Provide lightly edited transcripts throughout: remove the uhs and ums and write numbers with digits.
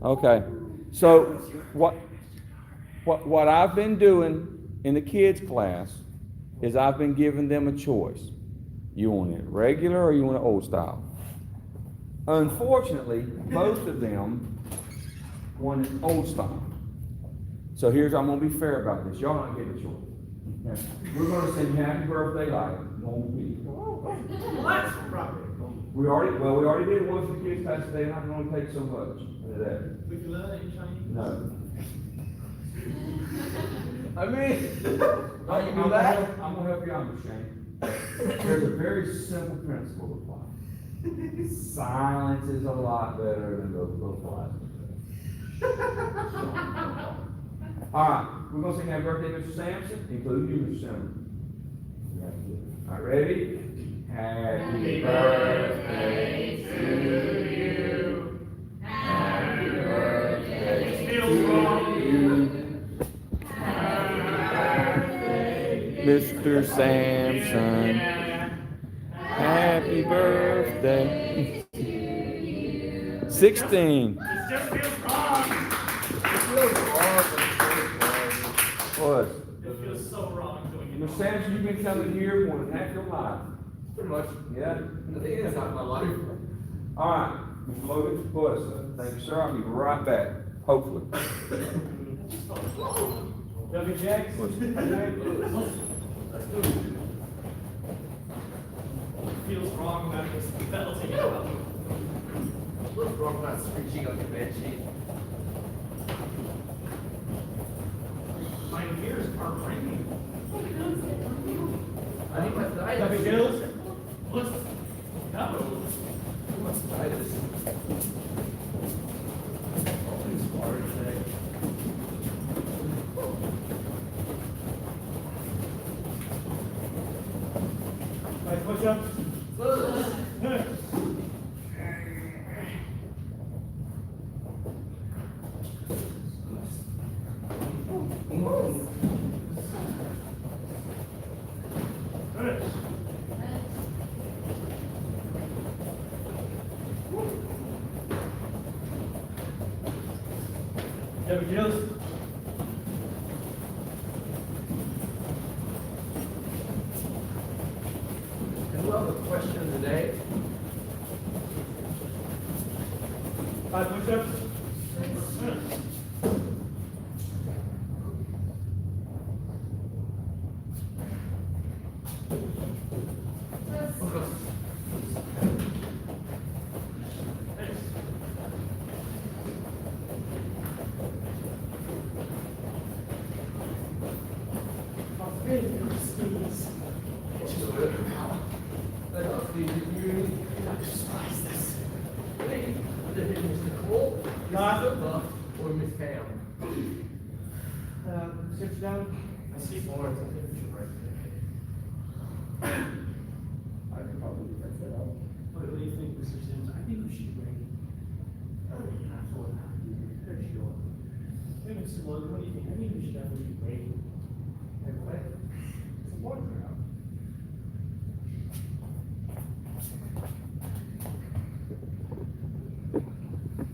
Okay. So what I've been doing in the kids class is I've been giving them a choice. You want it regular or you want it old style? Unfortunately, most of them want it old style. So I'm gonna be fair about this. Y'all don't get a choice. Okay? We're gonna sing happy birthday like normal people. That's proper. We already did one for the kids class today, and I can only take so much of that. We can learn in Chinese. No. I mean, I'm gonna help you understand. There's a very simple principle to apply. Silence is a lot better than the applause. All right, we're gonna sing happy birthday, Mr. Sampson, including you, Mr. Sampson. All right, ready? Happy birthday to you. Happy birthday to you. Mr. Sampson, happy birthday. 16. It just feels wrong. What? It feels so wrong doing it. Mr. Sampson, you've been coming here more than half your life. pretty much. Yeah? I think it's not my life. All right, Mr. Logan, Boyce, thank you, sir. I'll be right back, hopefully. W. Jax. Feels wrong about this belting out. What's wrong with not screeching on your bed sheet? My ears are ringing. I think my W. diet. Gills. Let's go. What's diet is? It's hard today. Nice push-ups. W. Gills. And we'll have a question of the day. 5 push-ups. Let us be the community. I despise this. Hey, whether it is Nicole, Silva, or Miss Pam. Sit down. I see Florence. I think we should write it. I could probably write that out. What do you think, Mr. Sims? I think we should break. Absolutely. Pretty sure. Hey, Mr. Logan, what do you think? I think we should definitely break. And what? It's a water crowd.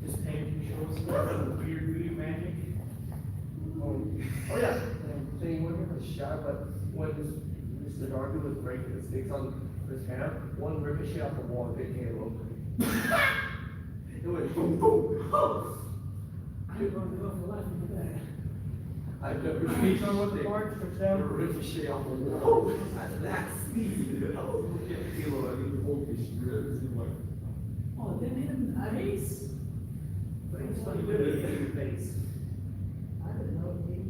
Just paint and show us the weird voodoo magic. Oh yeah. So you wouldn't have a shot, but when Mr. Darby was breaking the sticks on his hand, one ricochet off the wall and hit Halo. It went boom, boom. Oh! You're going to go for life with that. I've never Speech on what the part, touchdown. ricochet off the wall at that speed. I was looking at Halo, I mean, the whole fish ribs, and like, Oh, it didn't hit him in the face. But it was funny, literally hit him in the face. I didn't know it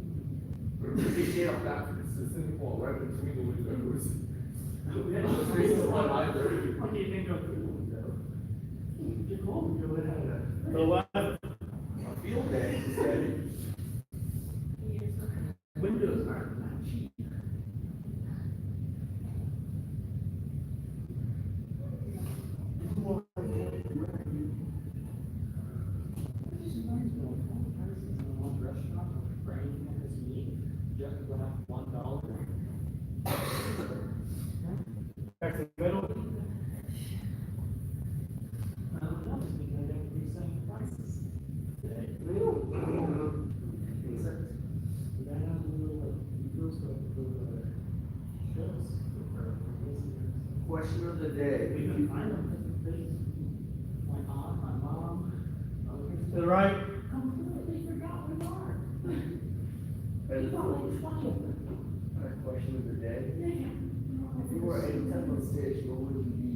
ricochet off that consistent wall right between the windows. Yeah, The face is one either. What do you think of the window? You're cool, you're good. The left. A field day, he said. Windows aren't that cheap. Back to the middle. I don't know, just because I think we're selling prices today. day. We couldn't find them, because my aunt, my mom, others. To the right. Completely forgot where they are. And You got like 20 of them. my question of the day. Yeah. If you were any type of fish, what would you be?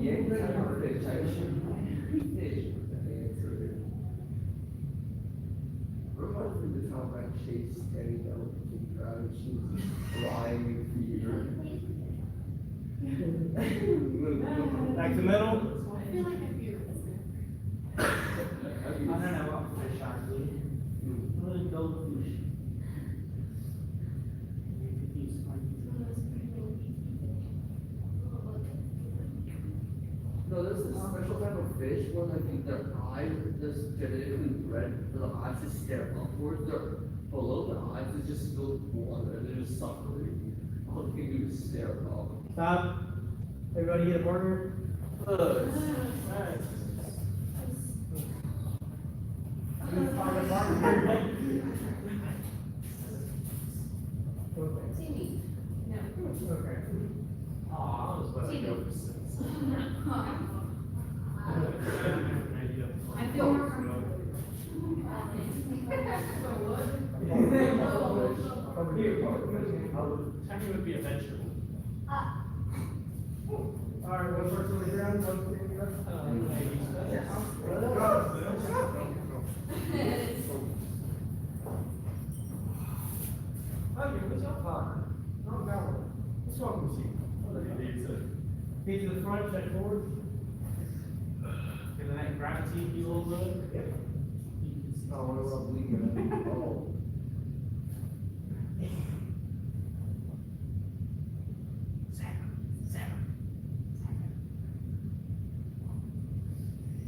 Yeah, you're not a fish. I should fish with the answer. Reminds me of the time I chased Teddy down with the crowd and she was flying in fear. Back to middle. I feel like I'm here. I don't know what fish actually. What is goldfish? No, there's this special type of fish where like their eyes are just genetically bred for the eyes to stare upwards. They're below the eyes is just filled with water and they're just suffering. All they can do is stare up. Stop. Everybody get a burger? Alright. Find a burger. Timmy. No. Okay. Aw, I was about to go for six. I feel more comfortable. Over here. Timmy would be a vegetable. Alright, one person on the ground, one person on the Okay, what's up, Connor? Not Valerie. What's wrong with you? Feet to the front, check forward. Can that gravity be a little good? Yep. Oh, what about bleeding? Oh.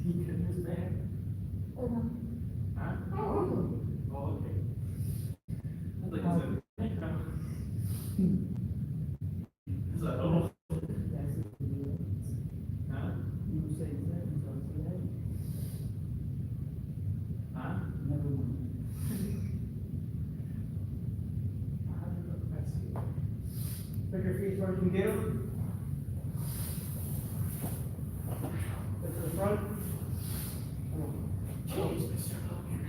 He couldn't use that. Huh? Oh, okay. I think it's a. Is that, oh. Huh? Huh? Pick your feet where you can get them. Look to the front. Jeez, Mr. Logan.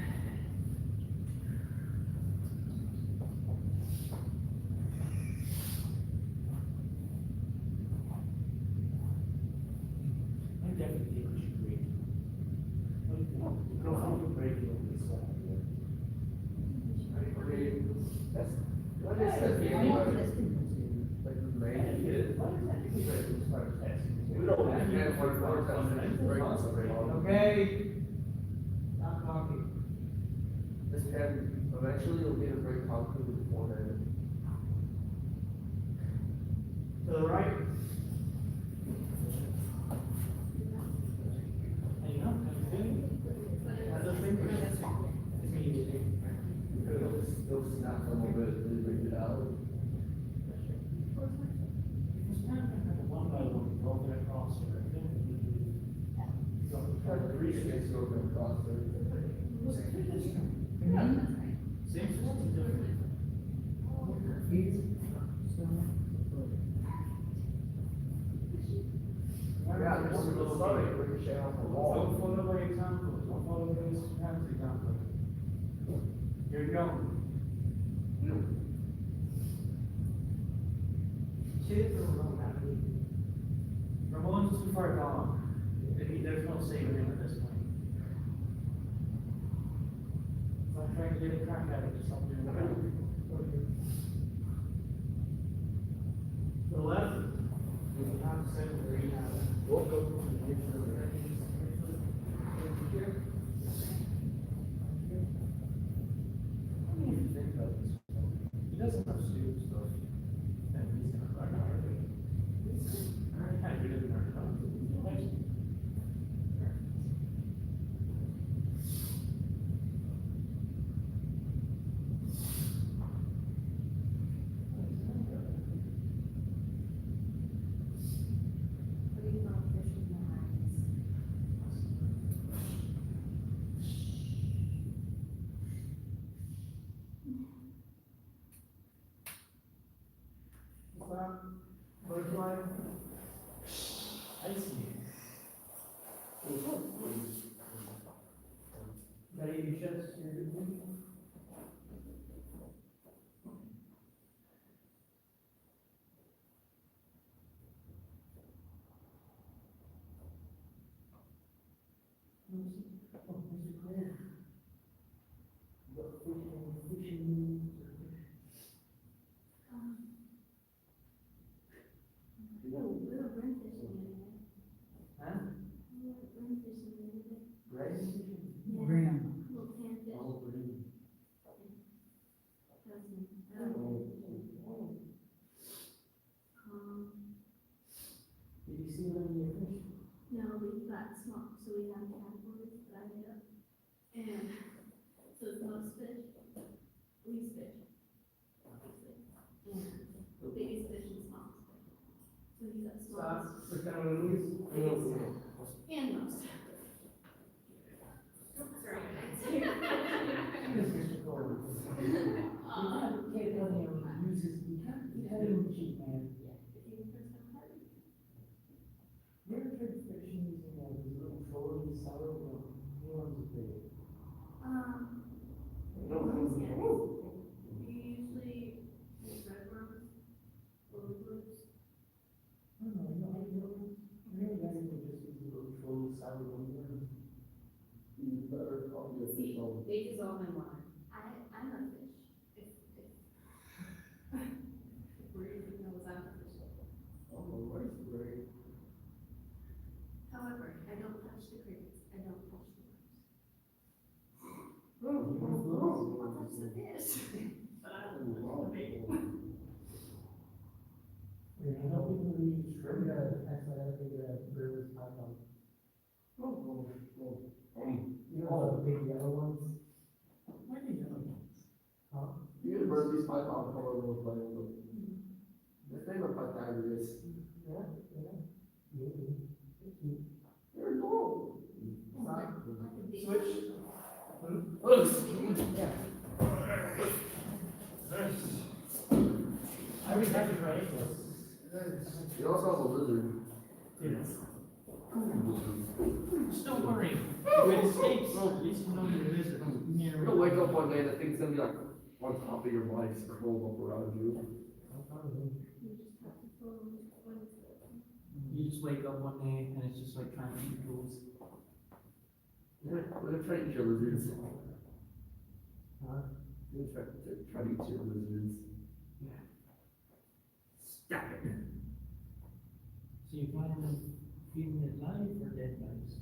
I definitely think we should break. I don't think we're breaking over this one. That's, what is that? Like the main kid. We don't have one time. Okay. Stop talking. This pen, eventually it'll get a very concrete with the forehead. To the right. Hang up, Other finger. It'll snap a little bit, really bring it out. One by one, roll it across here. Try to reach it, so we're across there. Same system, different. Yeah, there's a little stomach, ricochet off the Don't wall. follow the example, don't follow this parent's example. Here you go. Shit, Ramon's too far gone. There's no saving him at this point. So I'm trying to get a crack at it or something. To the left, we have seven or eight out. He doesn't have students though. And he's gonna crack out of it. I kind of get it in our Putting my fish in my eyes. Oh, Mr. Craig. What fishing needs or We were brim fishing the other day. Huh? We were brim fishing the other day. Red fishing? Yeah. Brim. Little panfish. Oh, brim. That was me. Did you see one of your fish? No, we got small, so we have categories that I made up. And so it's most fish, least fish, obviously. And biggest fish and smallest fish. So he's got smallest What kind of movies? and most. Sorry. Mr. Cole. Kate Williams uses, you can't even cheat, man. You ever tried fishing using these little trolleys, sour, new ones are big? Yes. We usually use red worms, blue worms. I don't know, I know guys will just use the little trolleys, sour, ones. You better call your fish over. They dissolve in water. I'm a fish. Bree knows I'm a fish. Oh, where's the break? However, I don't touch the crickets, I don't touch the worms. Oh, I'll touch the fish. Yeah, I know people who use shrimp, actually, I think Brewers python. You know, the big yellow ones? Why are they yellow ones? Huh? You get a bird, these python come over and play with them. This thing looks like Pythagoras. Yeah, maybe. They're cool. Like a big Switch. Yeah. I already have it right. You also have a lizard. Yes. Just don't worry. If it escapes, at least you know you're lizard. You're gonna wake up one day and the thing's gonna be like on top of your body, scroll up around you. You just have to throw them when it's open. You just wake up one day and it's just like trying to eat tools. We're gonna try to eat your lizards. Huh? We're gonna try to eat your lizards. Yeah. Stop it. So you find them feeding it live or dead guys?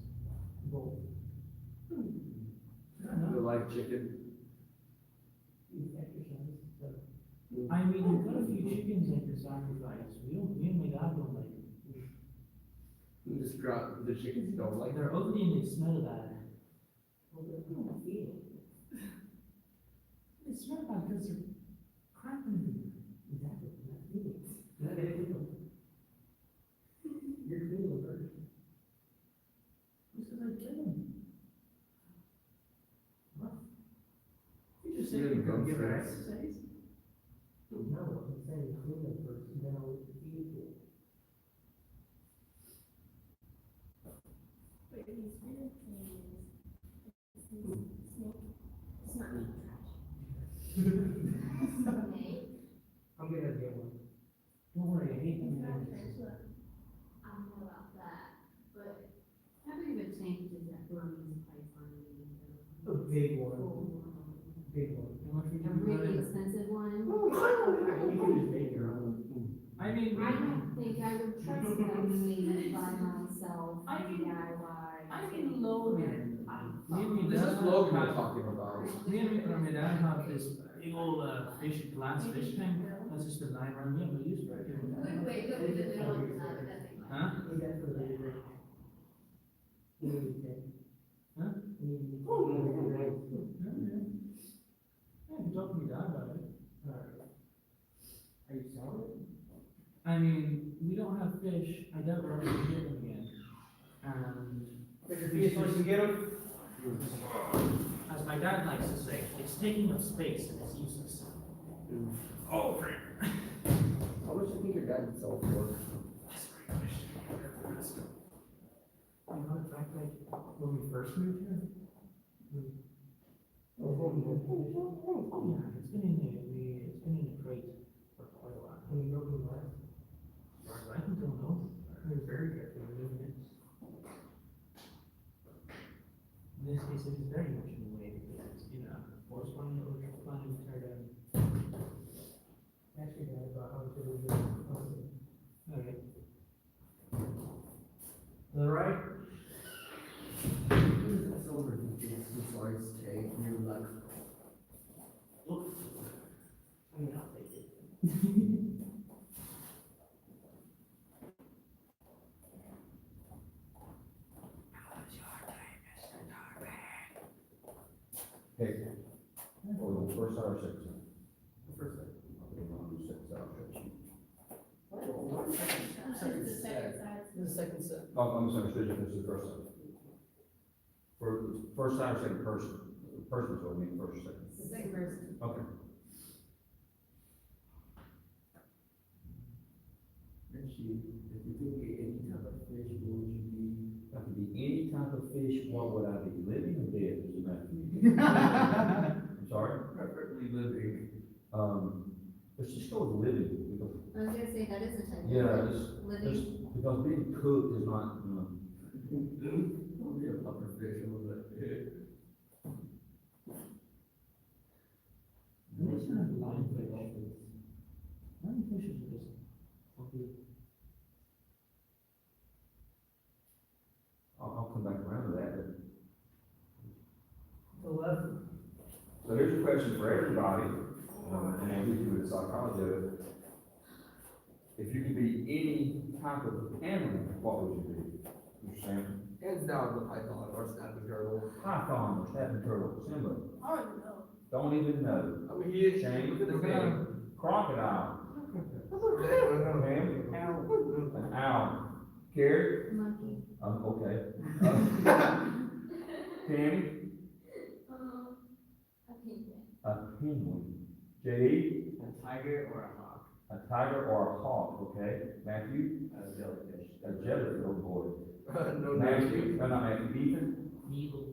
Both. The live chicken. You exercise, so. I mean, you've got a few chickens that you sacrifice. Me and my dad don't like them. You just drop the chickens you don't like. They're ugly and they smell bad. They smell bad because they're crapping everywhere. Exactly, not feelings. You're feeling first. Because I kill them. What? You just You said you're gonna didn't give her go upstairs. exercise? No, I'm saying clean them first, and then I'll feed you. But these spirit things, this is snake, it's not meat trash. Snake, I'm gonna get one. Don't worry, I hate it's them. not tarantula. I don't know about that, but How big of a tank does that Burmese python need? A big one, big one. How much would A you really put in? expensive one? You can just make your own. I mean, I don't think I would trust them doing it by myself, I mean- DIY. I mean Logan. Me and my This is dad Logan we're have- talking about. Me and my dad have this big old glass fish tank. That's just been lying around. We haven't used it. we wake up in the middle of the night, that thing. Huh? Need that for later. You need to. Huh? You need to. Yeah, I can talk to my dad about it. Alright. Are you selling it? I mean, we don't have fish. I doubt we're ever gonna get them again. And to get them? as my dad likes to say, it's taking up space and it's useless. Oh, friend. How much do you think your dad would sell it for? That's a great question. You know, in fact, like, when we first moved here, yeah, it's been in the crate for quite a while. When you go to the left. As far as I can tell, no. We're very careful moving it. it is very much in the way because it's either a forest one or a planning to tear down. Actually, I thought how to do it. Alright. To the right? It's over, it's large, okay, you're like, I mean, I'll take it. Okay. Or the first side or second side? the first thing. Okay, I'll do second side or second side. Second It's the set. second side. The second set. Oh, I misunderstood you, this is the first side. For, first side or second person? Person, so I mean first or second. The second person. Okay. Richie, if you could be any type of fish, what would you be? If I could be any type of fish, what would I be, living or dead, does it matter to you? I'm sorry? Preferably living. Let's just go with living, because, I was gonna say, that is a type. yeah, it's, Living. because being cooked is not, I'll be a puffer fish, I'm like, They should have lionfish. Lionfishes are just fluffy. I'll come back around to that, but. The left. So here's a question for everybody, and I'll get you the psychology of it. If you could be any type of animal, what would you be? Mr. Sam? hands down the python or snapping turtle. Python or snapping turtle, Simba, I don't even know. don't even know. I mean, he is, Shane, look at the look at name. him. Crocodile, an owl. Carrie? Monkey. Okay. Tammy? A penguin. A penguin. J.D.? A tiger or a hawk? A tiger or a hawk, okay. Matthew? A jellyfish. A jellyfish, oh boy. No, Matthew, no, not Matthew, Ethan? An eagle.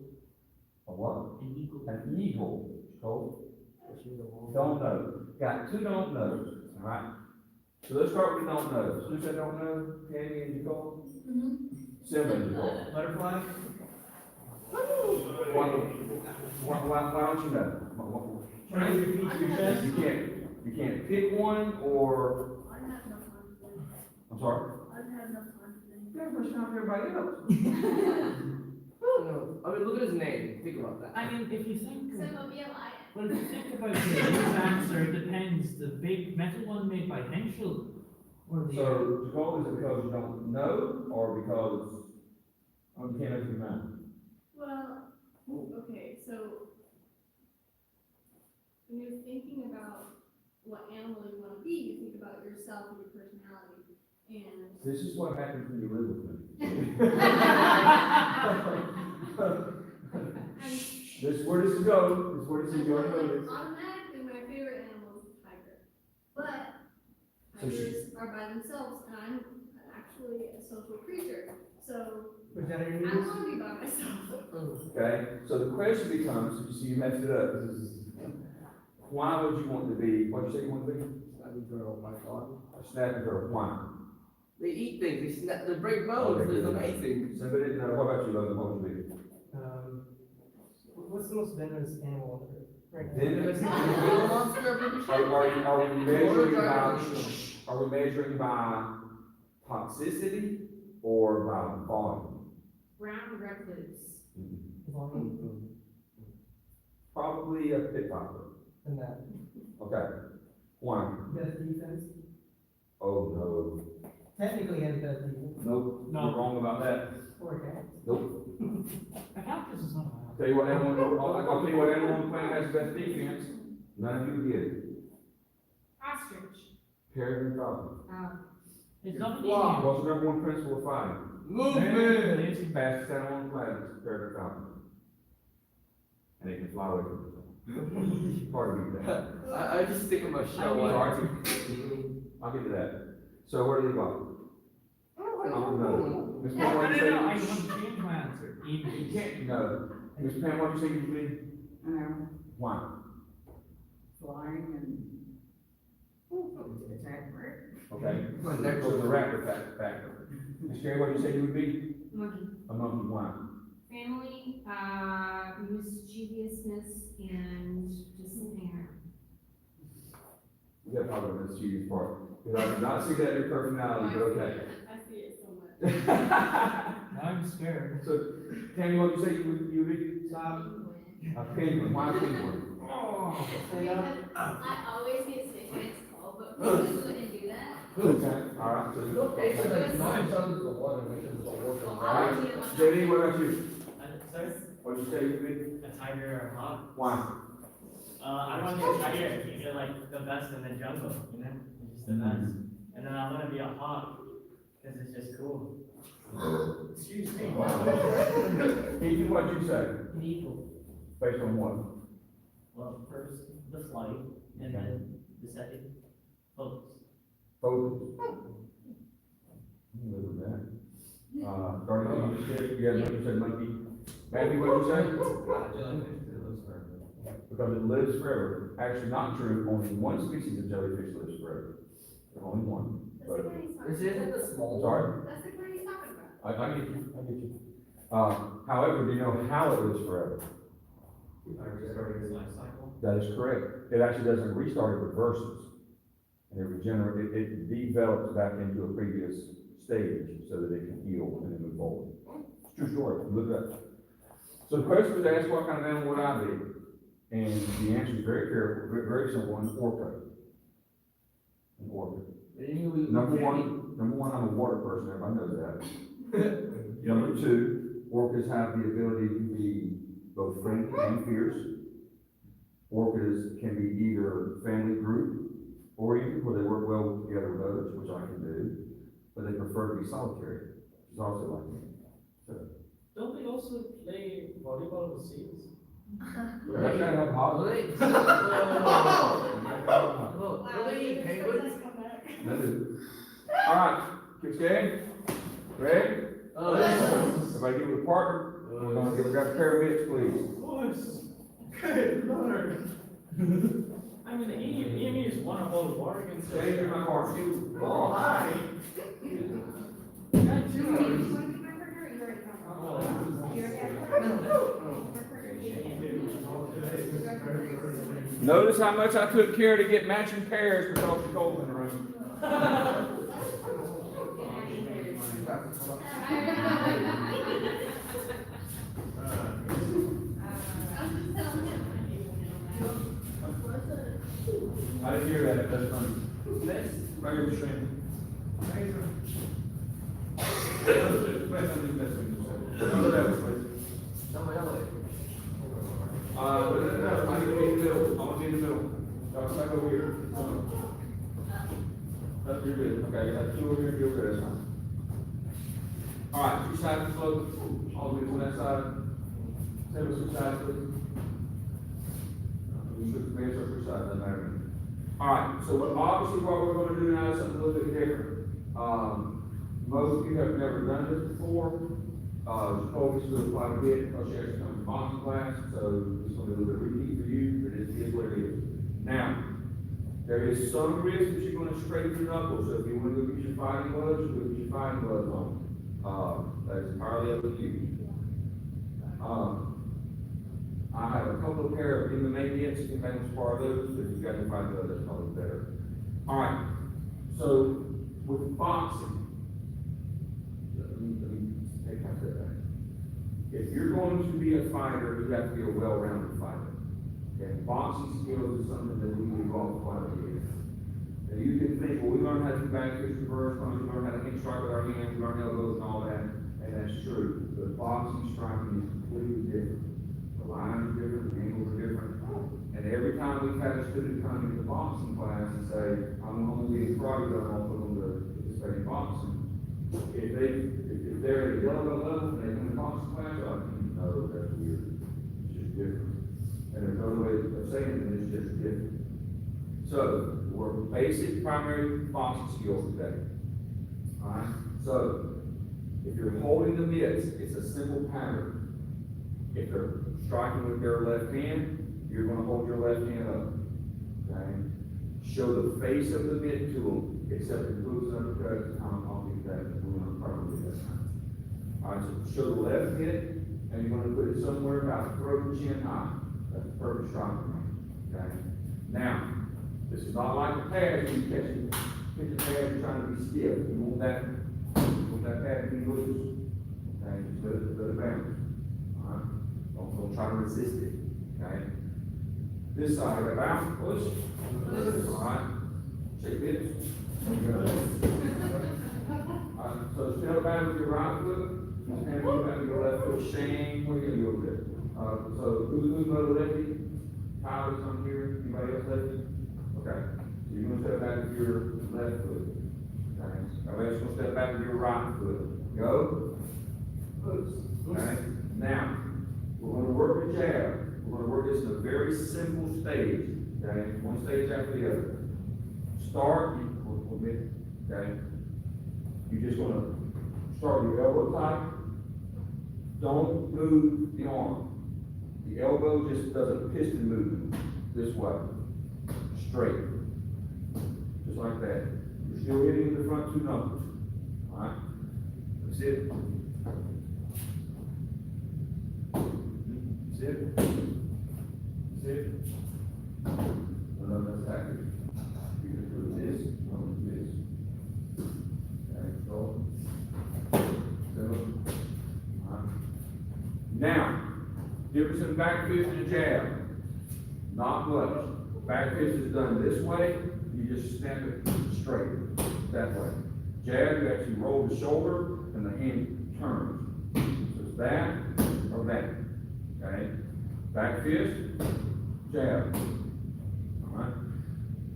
A what? An eagle. An eagle. Cole? She's a wolf. Don't know. Got two don't knows, all right? So let's start with don't knows. Who said don't know? Tammy and Nicole? Mm-hmm. Simba and Nicole. Butterfly? Why don't you know? Trying to repeat your chest? You can't pick one, or, I don't have enough time to think. I'm sorry? I don't have enough time to think. Yeah, but not everybody else. No, I mean, look at his name, think about that. I mean, if you think, So it'll be a lion. well, if you think about the his answer, it depends. The big metal one made by Henschel, or the. So, Nicole, is it because you don't know, or because you can't open your mouth? Well, okay, so when you're thinking about what animal you want to be, you think about yourself and your personality. And This is what happens when you live with me. This is where this is going, this is where this is going, automatically, my favorite animal is the tiger. But So she- tigers are by themselves, and I'm actually a social creature. So Was that your I news? want to be by myself. Okay, so the question becomes, you see, you messed it up, why would you want to be, what'd you say you want to be? Snapping turtle, python. A snapping turtle, why? They eat things, they snap, they break Oh, bones, they it's do. amazing. Somebody didn't know, what about you, Logan, what would you What's the most venomous animal on earth? Right now? Venomous? Gila monster, baby be? shark. Are we measuring by toxicity or by volume? Brown recluse. Probably a pit viper, And that. okay, why? Best defense? Oh, no, Technically has best defense. nope, No. you're wrong about that, Or a cat. nope. A cactus is not a Tell you what animal, I'll tell you what animal on the planet has the best defense, none of you get it, Ostrich. peregrine falcon. It's not an Wow. idiom. What's the number one principle of fighting? Movement! It's the fastest animal on the planet, is peregrine falcon. And it can fly away from the sun. Part of me that. I just stick in my shell. I mean- Sorry. I'll get to that. So where do you go? I Oh, don't no. know. Ms. No, Pam, what no, do you no, I say? want to change my answer. You Eagles. can't, no. Ms. Pam, what do you say you be? Why? Flying and attack bird. Okay. My neck So the raptor factor. Ms. Gary, what do you say you would be? Monkey. A monkey, why? family, mischievousness, and just anger. You got probably the mischievous part, because I did not see that in your personality, but okay. I see it so much. Now I'm scared. So, Tammy, what you say you would be? Stop. A penguin, why a penguin? Because I always get sick when it's cold, but penguins wouldn't do that. Okay, all right, so. Okay, so like nine tons of water, which is a work So of I art. would need a bunch of- JD, what about you? Sorry? What did you say you would be? A tiger or a hawk? Why? I want to be a tiger, you're like the best in the jungle, you know? You're just the best. And then I want to be a hawk, because it's just cool. Excuse me. Ethan, what'd you say? An eagle. Based on what? Well, first, the flight, and then the second, focus. Focus. You live with that. Darby, you just said, you had another said monkey. Matthew, what'd you say? Because it lives forever. Actually, not true, only one species of jellyfish lives forever. There's only one. That's the kind he's This talking isn't about. the small one. Sorry? That's the kind he's talking about. I get you, I get you. However, do you know how it lives forever? Restarting its life cycle. That is correct. It actually doesn't restart, it reverses. And it regenerates, it develops back into a previous stage so that it can heal and then move forward. It's true story, look it up. So the question was asked, what kind of animal would I be? And the answer is very careful, very simple, an orca. An orca. Number one, I'm a water person, everybody knows that. Number two, orcas have the ability to be both friendly and fierce. Orcas can be either family group oriented, where they work well together with others, which I can do, but they prefer to be solitary, which is also like me. So, Don't they also play volleyball with seals? that's kind of hot. Really? Wow, Really? you just Penguins? like come back. That is. All right, kids game? Ready? Everybody get with a partner. We're gonna give a paramedics, please. Boys, good lord. I mean, Amy is one of those Oregon. Dave, you're my partner. Oh, hi. You want to be my partner, or you already have one? You already have one? Notice how much I took care to get matching pairs because the cold in the room. I didn't hear that, that's funny. Right here, Shane. I need to be in the middle, I want to be in the middle. Y'all back over here. That's you're good, okay, you got two over here, you're good, that's fine. All right, two sides of the float, all the way to that side. Table switch sides, please. You switch the man, switch sides, doesn't matter. All right, so obviously what we're gonna do now is something a little bit different. Most of you have never done this before. Jacoby's doing quite a bit because she actually comes to boxing class, so it's gonna be a little bit repeat for you, but it is what it is. Now, there is some risk that you're gonna scrape your knuckles, so if you wanna go get your fighting gloves, you go get your fighting gloves on. That's entirely up to you. I have a couple of pair of MMA mitts, you can make them spar those, but if you've got your fighting gloves, that's probably better. All right, so with boxing, let me take my step back. If you're going to be a fighter, you have to be a well-rounded fighter. And boxing skills is something that we evolve quite a bit. And you can think, well, we learn how to do back fist, reverse punch, we learn how to hit strike with our hands, we learn elbows and all that, and that's true. But boxing striking is completely different. The lines are different, the angles are different. And every time we've had a student come into the boxing class and say, I'm only being karate, but I'm gonna put them to participate in boxing. If they're at a yellow belt level and they come to boxing class, you're like, no, that's weird. It's just different. And there's no way of saying it, it's just different. So, we're basic primary boxing skills today. Alright? So, if you're holding the mitts, it's a simple pattern. If they're striking with their left hand, you're gonna hold your left hand up. Okay? Show the face of the mitt to them, except it moves uppercut, I'll do that, we're gonna probably do that. Alright, so show the left mitt, and and you're gonna put it somewhere about throat and chin high. That's the perfect strike point, okay? Now, this is not like the pads, you catch the pad, you're trying to be stiff, you want that pad to be loose, okay? Just let it bounce, all right? Don't try to resist it, okay? This side, right bounce, push, all right? Shake this. So step back with your right foot, and go back with your left foot, same way you go there. So who's another lefty? Tyler's on here, anybody else lefty? Okay, so you're gonna step back with your left foot. Okay, now let's go step back with your right foot. Go. Okay, now, we're gonna work the jab. We're gonna work this in a very simple stage, okay? One stage after the other. Start, okay? You're just gonna start your elbow tight. Don't move the arm. The elbow just does a piston movement this way, straight, just like that. You're still hitting the front two numbers, all right? That's it. That's it. That's it. No, that's accurate. You can do this, this. Okay, go. Seven. All right. Now, difference in back fist and jab. Not much. Back fist is done this way, you just snap it straight, that way. Jab, you actually roll the shoulder and the hand turns. So it's that or that, okay? Back fist, jab, all right?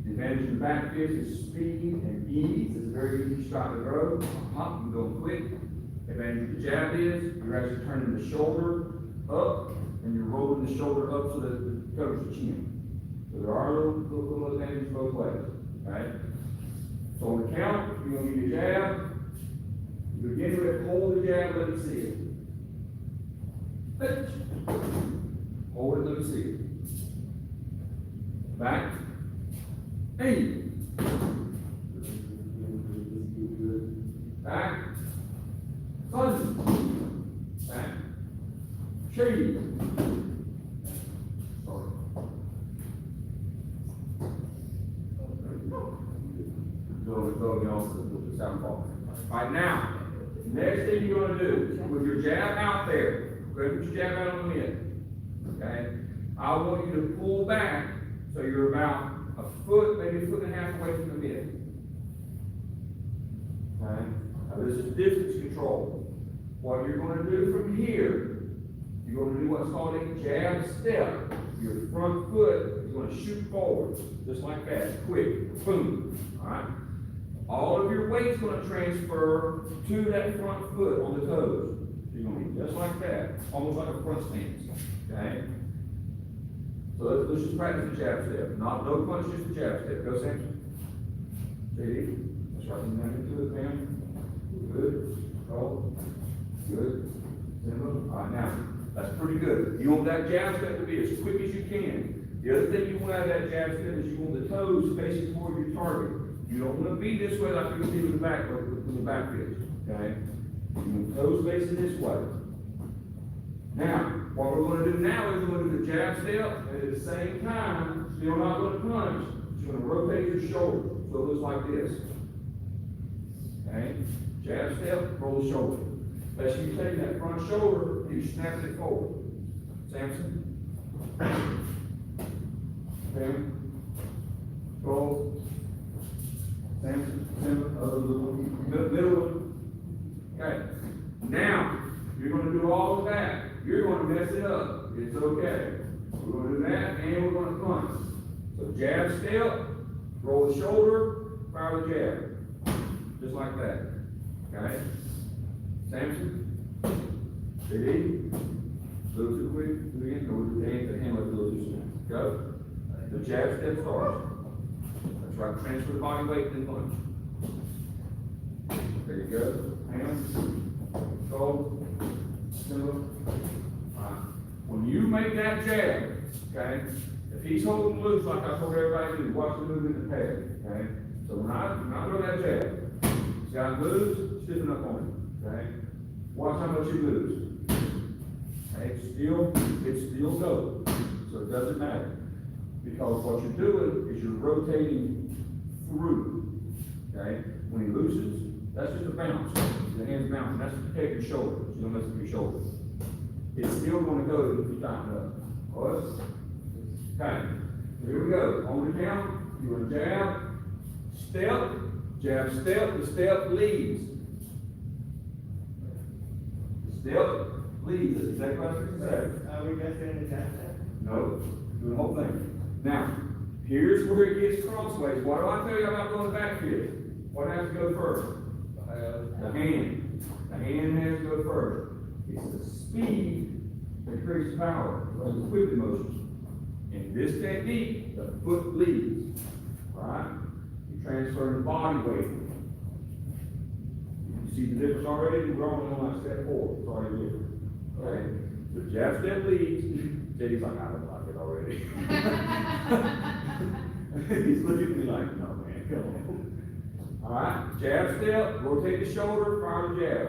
The advantage of the back fist is speed and ease. It's a very easy shot to throw. Hop, you go quick. The advantage of the jab is you're actually turning the shoulder up and you're rolling the shoulder up so that it covers the chin. So there are little advantages both ways, okay? So on the count, you're gonna give your jab. You begin with hold the jab, let me see it. Pitch. Hold it, let me see it. Back. Hey. Back. Sun. Back. Shade. Sorry. Go, the sound ball. All right, now, next thing you're gonna do, with your jab out there, go ahead and put your jab out on the mid, okay? I want you to pull back, so you're about a foot, maybe a foot and a half away from the mid. Okay? Now this is distance control. What you're gonna do from here, you're gonna do what's called a jab step. Your front foot is gonna shoot forward, just like that, quick, boom, all right? All of your weight's gonna transfer to that front foot on the toes. You're gonna be just like that, almost like a front stance, okay? So let's just practice the jab step. No punch, just the jab step. Go, Samson. JD. Let's right into it, Pam. Good. Roll. Good. Simple. All right, now, that's pretty good. You want that jab step to be as quick as you can. The other thing you want out of that jab step is you want the toes facing toward your target. You don't want to be this way like you see with the back fist, okay? You want toes facing this way. Now, what we're going to do now is we're going to do the jab step, and at the same time, still not going to punch. You're going to rotate your shoulder, so it looks like this. Okay? Jab step, roll the shoulder. Unless you take that front shoulder, and you snap it forward. Samson. Okay. Roll. Samson. Middle one. Okay. Now, you're going to do all of that. You're going to mess it up. It's okay. We're going to do that, and we're going to punch. So jab step, roll the shoulder, fire the jab. Just like that. Okay? Samson? JD? A little too quick? Do it again? Or the hand like a little too soon? Go. The jab step starts. That's right. Transfer the body weight, then punch. There you go. Hands. Go. Simple. When you make that jab, okay, if he's holding loose like I told everybody to do, watch the movement in the pad, okay? So when I throw that jab, this guy moves, stiffen up on him, okay? Watch how much he moves. It still goes, so it doesn't matter. Because what you're doing is you're rotating through, okay? When he looses, that's just a bounce, the hand's bouncing, that's to protect your shoulder, so you don't mess up your shoulder. It's still gonna go if you tighten up. What? Okay, here we go, hold it down, you want to jab, step, the step leads. The step leads, that's exactly what I said. Are we just doing the jab step? No, do the whole thing. Now, here's where it gets crossways. What do I tell you about going back fist? What has to go first? The hand. The hand has to go first. It's the speed that creates power, like the quick motion. In this technique, the foot leads, right? You transfer the body weight. You see the difference already? We're only on like step 4. It's already different. Okay? The jab step leads. He's like, I don't like it already. He's looking at me like, no man, come on. All right, jab step, rotate the shoulder, fire the jab.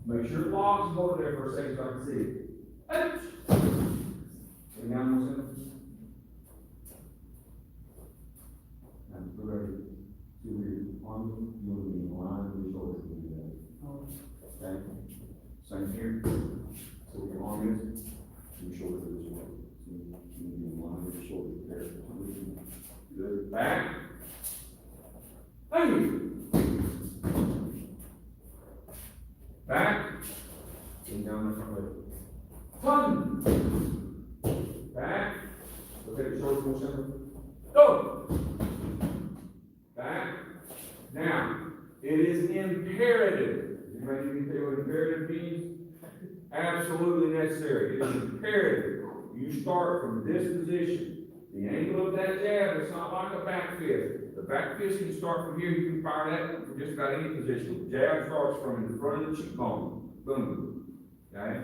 Make sure it locks and hold it there for a second so I can see it. Ouch! Bring down 1 second. Now, we're ready. See where your arms, you want to be in line with your shoulders when you do that. Okay? Same here. So where your arm is. Your shoulders are this way. So you need to be in line with your shoulders there. Good. Back. Hey. Back. Bring down the front leg. One. Back. Look at your shoulders more center. Go. Back. Now, it is imperative. Anybody can tell you what imperative means? Absolutely necessary. It is imperative. You start from this position. The angle of that jab, it's not like a back fist. The back fist can start from here. You can fire that from just about any position. The jab starts from the front of the cheekbone. Boom. Okay?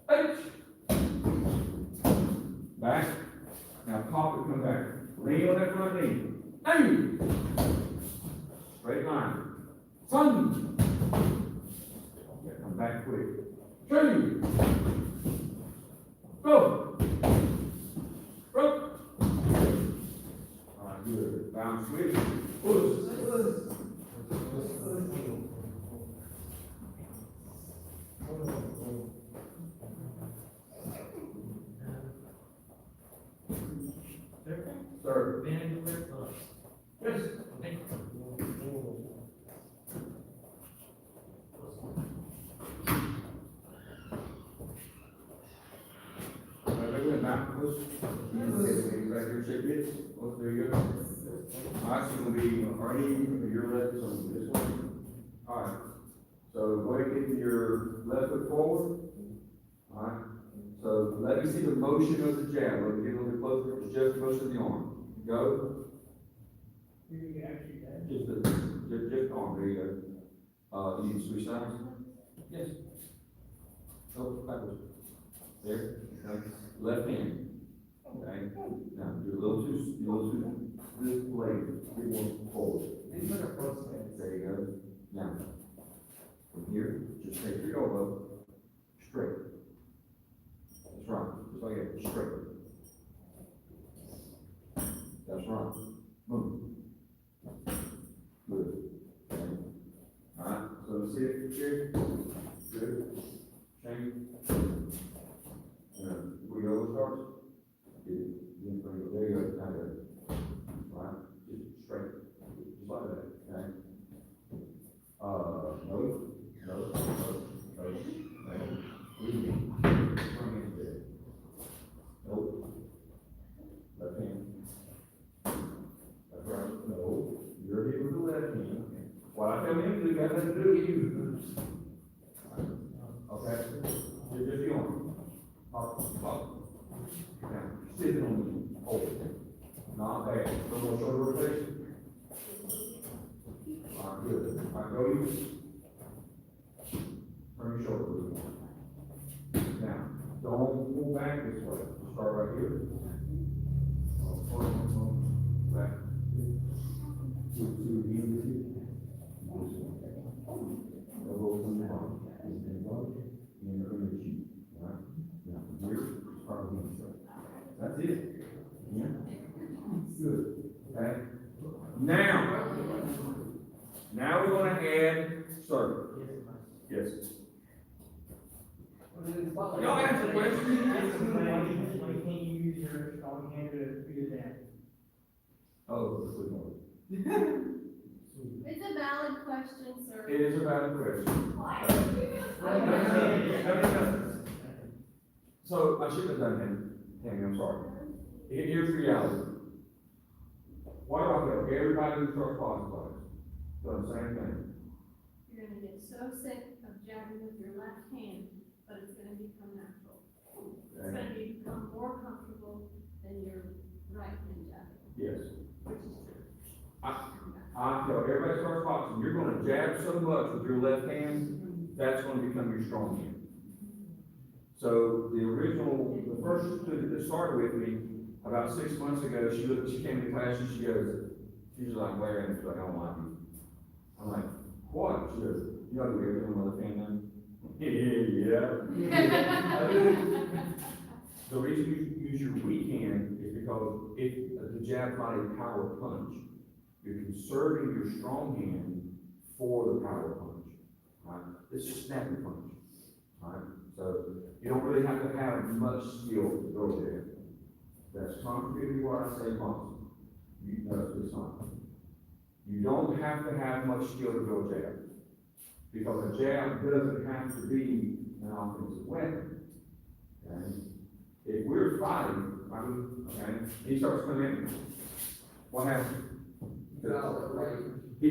H. Back. Now pop it, come back. Lean on that front knee. Hey. Straight line. Sun. Yeah, come back quick. 3. Go. Go. All right, good. Bounce switch. Push. Third. Bend over, push. Yes. Okay. Back push. Back here, shake it. Oh, there you go. All right, so it's gonna be Arnie, your left, so this one. All right. So go ahead and get your left foot forward. All right. So let me see the motion of the jab. Let me get a little bit closer. It's just the motion of the arm. Go. Just the arm. There you go. You can switch sides. Yes. Go backwards. There. Okay. Left hand. Okay. Now you're a little too this blade. Get more forward. It's like a front stance. There you go. Now, from here, just take your elbow straight. That's right. Just like that. Straight. That's right. Boom. Good. Okay. All right. So let's see it here. Good. Change. We go starts. There you go. Now there. Right. Just straight. Just like that. Okay. No. Leave me. Front hand there. Nope. Left hand. That's right. No. You're here with the left hand. What I tell him to do, got nothing to do with you. Okay? Just the arm. Pop. Now, sit on me. Hold it. Not bad. No more shoulder rotation. All right, good. All right, go you. Turn your shoulder a little more. Now, don't move back this way. Start right here. Back. To the end of it. Elbows in the bottom. And underneath you. spot. Y'all answer questions. Why can't you use your strong hand to do that? Oh, sweetheart. It's a valid question, sir. It is a valid question. So I should have done that, Tammy, I'm sorry. Here's the reality. What do I tell everybody who starts classes? Doing the same thing. You're gonna get so sick of jabbing with your left hand, but it's gonna become natural. It's Okay? gonna become more comfortable than your right hand jabbing, Yes. which is true. I tell everybody who starts boxing, you're gonna jab so much with your left hand, that's gonna become your strong hand. So the first student that started with me, about 6 months ago, she came to class and she was like, Larry, and she's like, I don't like you. I'm like, what? She goes, you know, you're doing my left hand now? Yeah. The reason you use your weak hand is because if the jab's not a power punch, you're conserving your strong hand for the power punch, right? It's a snappy punch, right? So you don't really have to have much skill to go there. That's contrary to what I say once. You know, it's not. You don't have to have much skill to go jab. Because a jab doesn't have to be an offensive weapon. Okay? If we're fighting, okay, he starts coming in, what happens? He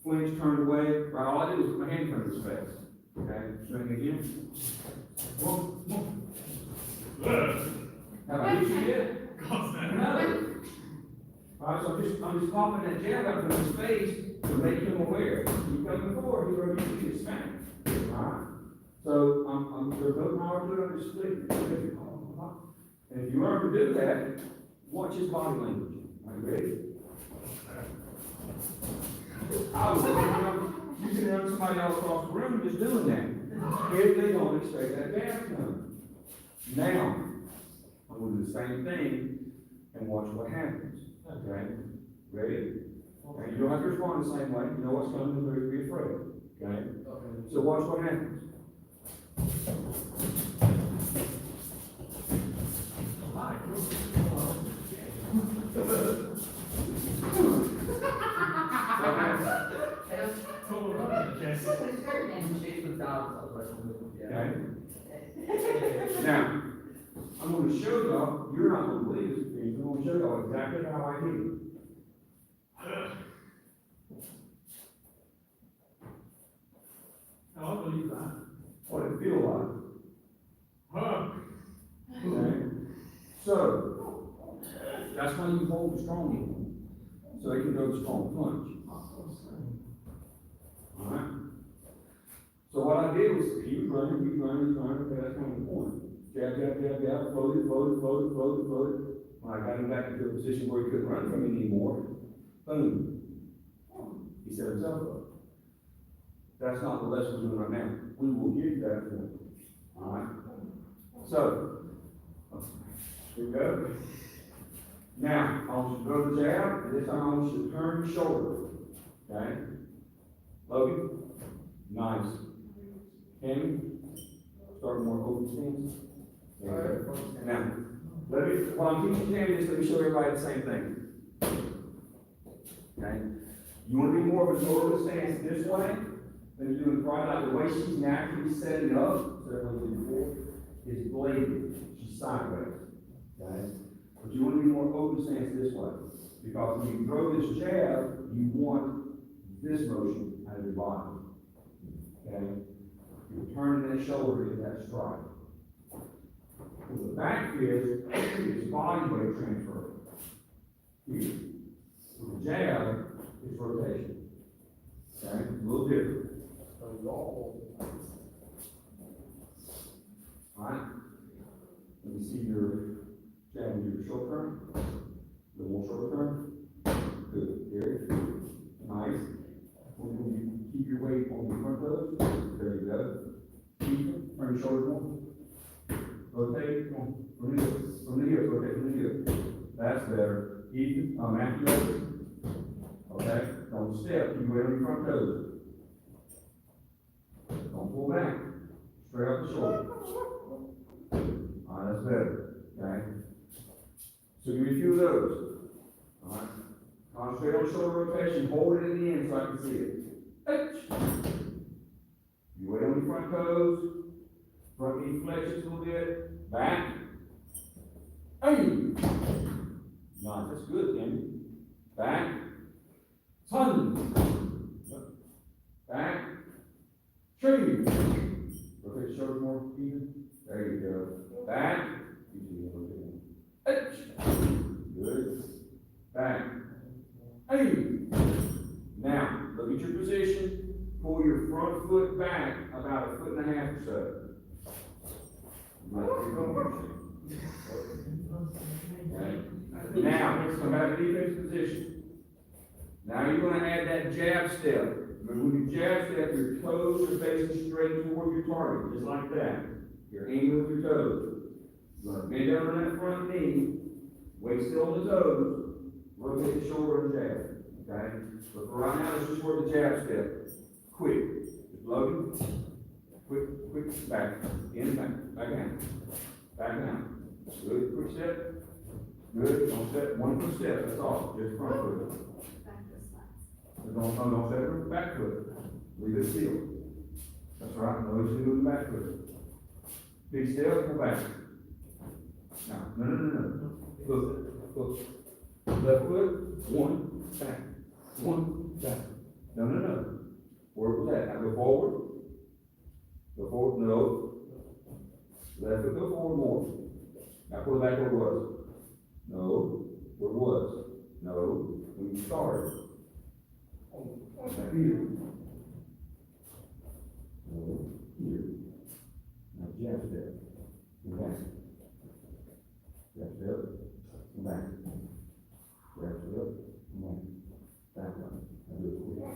flinched, turned away, right, all I did was put my hand in front of his face. Okay, swing again. Boom, boom. Have I hit you yet? No. Alright, so I'm just popping that jab out from his face to make him aware. You come before, he already see his smack. Alright? So, there's no power to it, I'm just splitting. And if you learn to do that, watch his body language. Are you ready? I was you can have somebody else across the room just doing that. If they don't expect that jab to come. Now, I'm going to do the same thing and watch what happens. Okay? Ready? Okay, you don't have to respond the same way. You know what's coming, don't be afraid. Okay? So watch what happens. What happens? Okay? Now, I'm going to show y'all, you're not going to believe this, I'm going to show y'all exactly how I do it. I believe that. What it feel like. Okay? So, that's why you hold the strong hand, so they can go the strong punch. Alright? So what I did was, he was running, okay, that's kind of the point. Jab, floated. When I got him back into a position where he couldn't run from me anymore, boom. He set himself up. That's not the lesson we're doing right now. We will get to that point. Alright? So, here we go. Now, I want you to throw the jab, and this time I want you to turn your shoulder. Okay? Logan? Nice. Tammy? Start more open stance. There you go. Now, while I'm teaching Tammy this, let me show everybody the same thing. Okay? You want to be more of an open stance this way than you're doing right, like the way she's naturally setting up, so that was before, is bladed. She's sideways. Okay? But you want to be more open stance this way. Because when you throw this jab, you want this motion out of your body. Okay? You're turning that shoulder into that strike. With the back is body weight transfer. Here. With the jab, it's rotation. Okay? A little different. Alright? Let me see your jab into your short turn. A little more short turn. Good. Here. Nice. When you keep your weight on the front toes, there you go. Keep, turn your shoulders more. Rotate, come on. From the heel, rotate from the heel. That's better. Even, accurate. Okay? Don't step, keep your weight on your front toes. Don't pull back. Straight up the shoulder. better, okay? So give me a few of those, all right? Concentrate on shoulder rotation, hold it in the end so I can see it. H. You wait on your front toes, front knee flexes a little bit, back. Hey. Nice, that's good, Kenny. Back. Ton. Back. Tree. Rotate the shoulders more even. There you go. Back. H. Good. Back. Hey. Now, look at your position. Pull your front foot back about 1.5 feet or so. Okay. Now, come back to defensive position. Now you're gonna add that jab step. Remember, when you jab step, your toes are facing straight toward your target, just like that. You're aiming with your toes. You're gonna bend down on that front knee, weight still on the toes, rotate the shoulder and jab, okay? But for right now, let's just work the jab step. Quick, just loading, quick, back, in, back down. Good, quick step. Good, don't step, 1 foot step, that's all, just front foot. Back to slats. Don't step with the back foot, leave it still. That's right, no issue with the back foot. Big step, pull back. Now, no. Look. Left foot, 1, back, 1, back. No. Where was that? Now go forward. No. Left foot, go forward more. Now pull it back where it was. No, where it was. No, when you started. Now here. No, here. Now jab step. Come back. Jab step. Come back. Jab step. Come back. Back one. Now do it quick.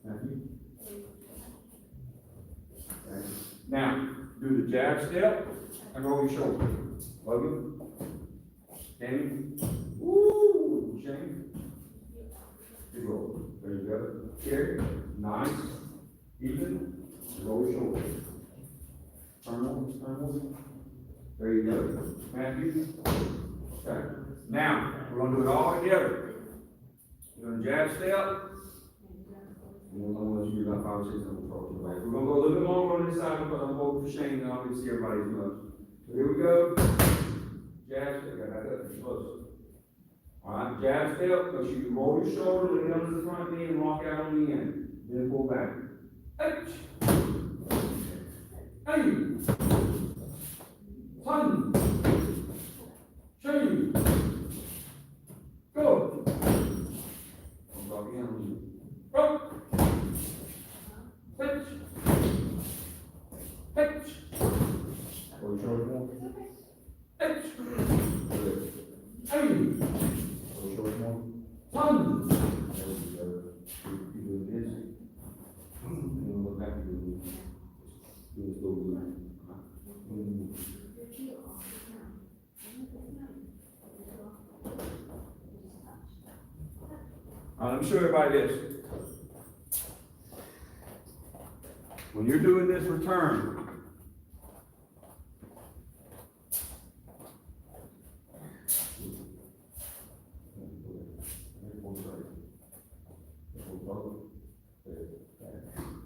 Thank you. Okay. Now, do the jab step and roll your shoulder. Logan. Standing. Woo! Shane. Good roll. There you go. Carry. Nice. Even. Roll your shoulder. Turn on. There you go. Matthew. Okay. Now, we're going to do it all together. You're going to jab step. We're going to about 5 or 6 of them talk to the back. We're going to go a little bit longer on this side because I'm holding for Shane and I can see everybody as much. So here we go. Jab step. Got that up. Close. Alright, jab step. Make sure you roll your shoulder, lean under the front knee, and rock out on the end. Then pull back. H. Hey. Ton. Shane. Go. I'm rocking out on you. Rock. Pitch. Roll your shoulders more. Pitch. Good. Hey. Roll your shoulders more. Ton. There we go. You do this. And look back and do this. Do this little bit. Let me show everybody this. When you're doing this return,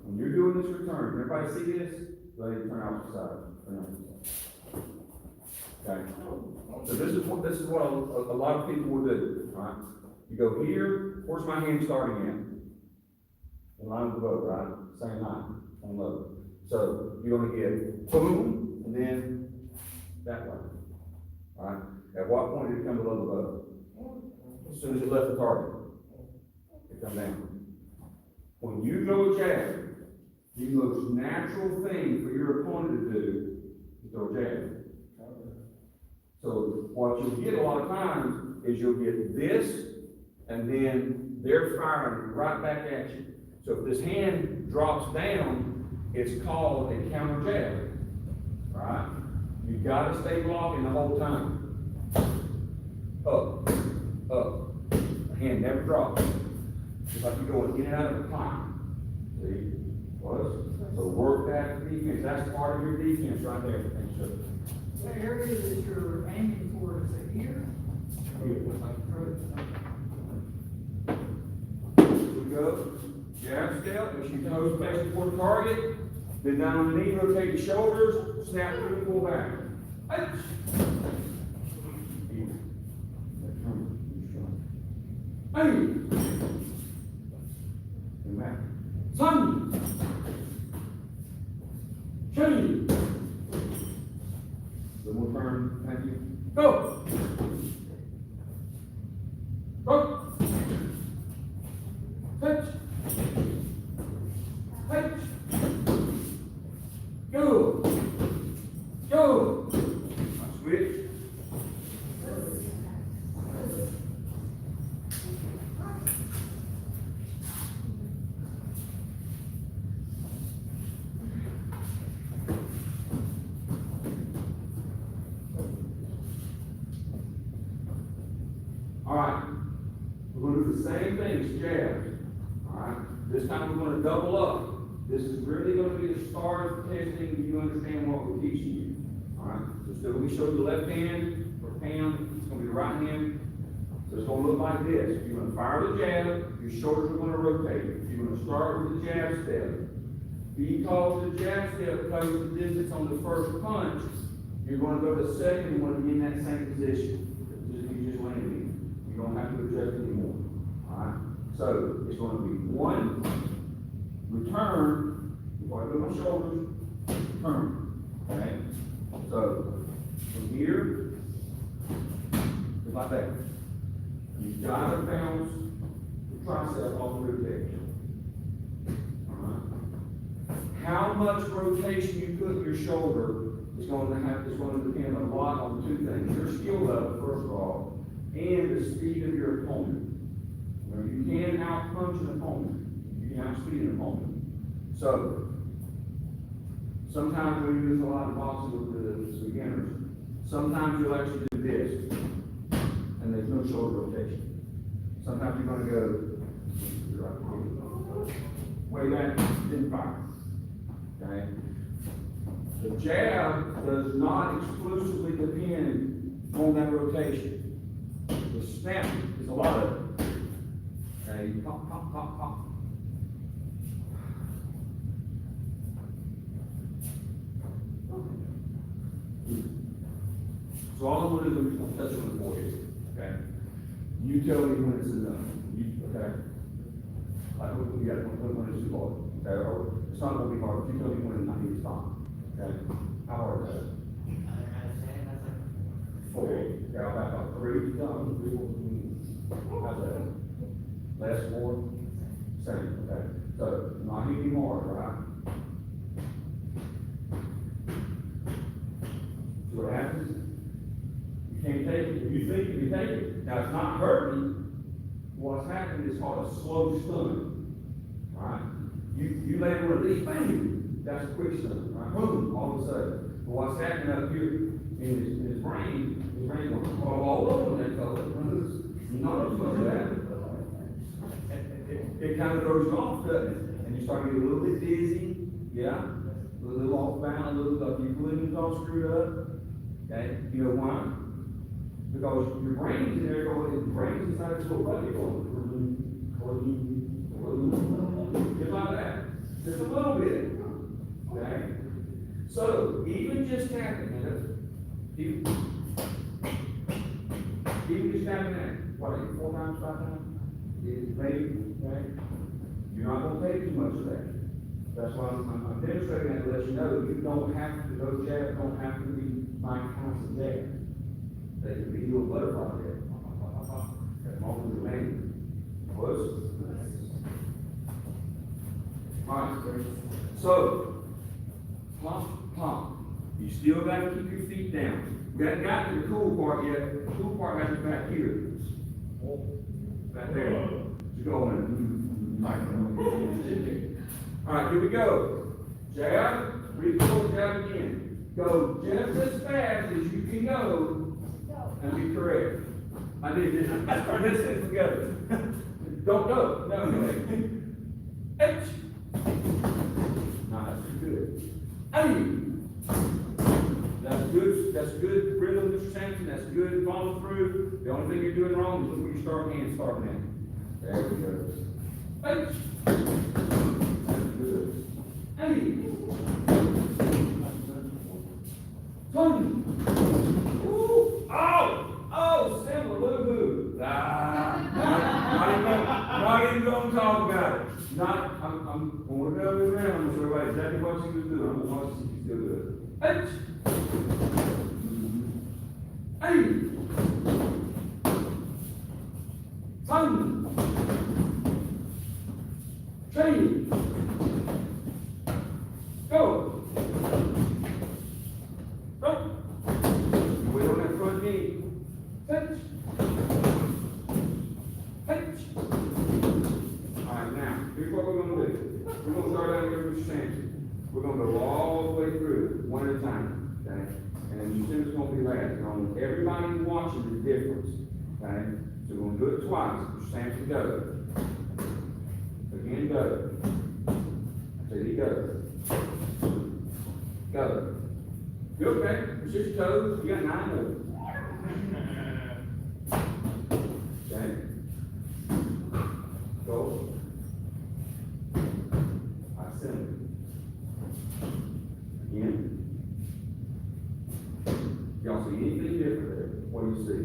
when you're doing this return, everybody see this? Go ahead and turn out the side. Okay. So this is what a lot of people will do. All right. You go here. Where's my hand starting at? In line with the boat, right? Same line. On low. So you're going to get boom, and then that way. All right? At what point did it come below the boat? As soon as you left the target, it come down. When you go jab, the most natural thing for your opponent to do is go jab. So what you'll get a lot of times is you'll get this, and then they're firing right back at you. So if this hand drops down, it's called a counter jab, right? You gotta stay blocking the whole time. Up. The hand never drops. It's like you're going in and out of a pipe. See, was, so work that defense, that's part of your defense right there. Thanks, sir. The area that you're aiming for, is it here? Here we go, jab step, push your toes facing toward the target, then down on the knee, rotate your shoulders, snap through and pull back. Hey. Hey! And back. Sun! Change! Then we'll turn, thank you. Go! Go! Touch! Touch! Go! Go! Switch. All right, we're going to do the same thing as jabs. All right, this time we're going to double up. This is really going to be the start of testing. You understand what we're teaching you. All right, so still we show the left hand or hand. It's going to be the right hand. So it's going to look like this. You're going to fire the jab. Your shoulders are going to rotate. You're going to start with the jab step. Because the jab step covers the distance on the first punch, you're going to go to the second one and be in that same position. You just landed in. You don't have to adjust anymore. Alright? So it's going to be one, return, before I go my shoulders, turn. Okay? So from here, just like that. You gotta bounce the tricep off the rib cage. Alright? How much rotation you put in your shoulder is going to depend a lot on two things. Your skill level, first of all, and the speed of your opponent. Now, you can out-punch an opponent. You can outspeed an opponent. So, sometimes we use a lot of boxing with the beginners. Sometimes you'll actually do this, and there's no shoulder rotation. Sometimes you're going to go way back, then fire. Okay? The jab does not exclusively depend on that rotation. The snap is a lot of it. Okay, pop, pop, pop, pop. So all I'm going to do is touch on the forehead. Okay? You tell me when it's enough. Okay? Like, when it's too hard. Okay? Or it's not going to be hard. You tell me when I need to stop. Okay? How hard is that? Forehead. Okay, I'll back up. 3, done. 3, 4, how's that? Last 4, same. Okay? So, not hitting hard, right? See what happens? You can't take it. If you think you can take it. Now, it's not hurting. What's happening is called a slow stun. Right? You land one of these, bang! That's a quick stun. Right? Boom! All of a sudden. But what's happening up here in his brain going all over that color. You're not supposed to that. It kind of throws you off, doesn't it? And you start getting a little bit dizzy. Yeah? A little off balance, a little like your collision's all screwed up. Okay? You know why? Because your brain's in there going, the brain's inside this little body going, just like that. Just a little bit. Okay? So, even just tapping it, even just tapping that, what, 4 times, 5 times? Maybe, okay? You're not going to take too much of that. That's why I'm demonstrating that to let you know you don't have to, those jabs don't have to be my constant jab. They can be little butterfly jab. That's all the land. Was. Alright, so, pump, pump. You still got to keep your feet down. We haven't got to the cool part yet. The cool part happens back here. Back there. You go in. Alright, here we go. Jab, recoil, jab again. Go just as fast as you can go and be correct. I did this. I started this together. Don't go. No. H. Hey! That's good rhythm, Mr. Sampson, that's good follow through. The only thing you're doing wrong is look where your starting hand starting at. There we go. Hey! That's good. Hey! One! Ooh! Oh! Oh, Simba, woo-hoo! Not even gonna talk about it. When we're done with round, I'm gonna show everybody exactly what she was doing. I'm gonna watch if she's still good. Hey! Hey! One! Three! Go! Go! Wait on that front knee. Touch! Touch! Alright, now, here's what we're gonna do. We're gonna start out here with Samson. We're gonna go all the way through, one at a time, okay? And you see it's gonna be last. Now, everybody watching the difference, okay? So we're gonna do it twice. Samson go. Again, go. Say he go. Go. You okay? Push your toes. You got 9 more. Okay. Go. I send it. Again. Y'all see anything different there? What do you see?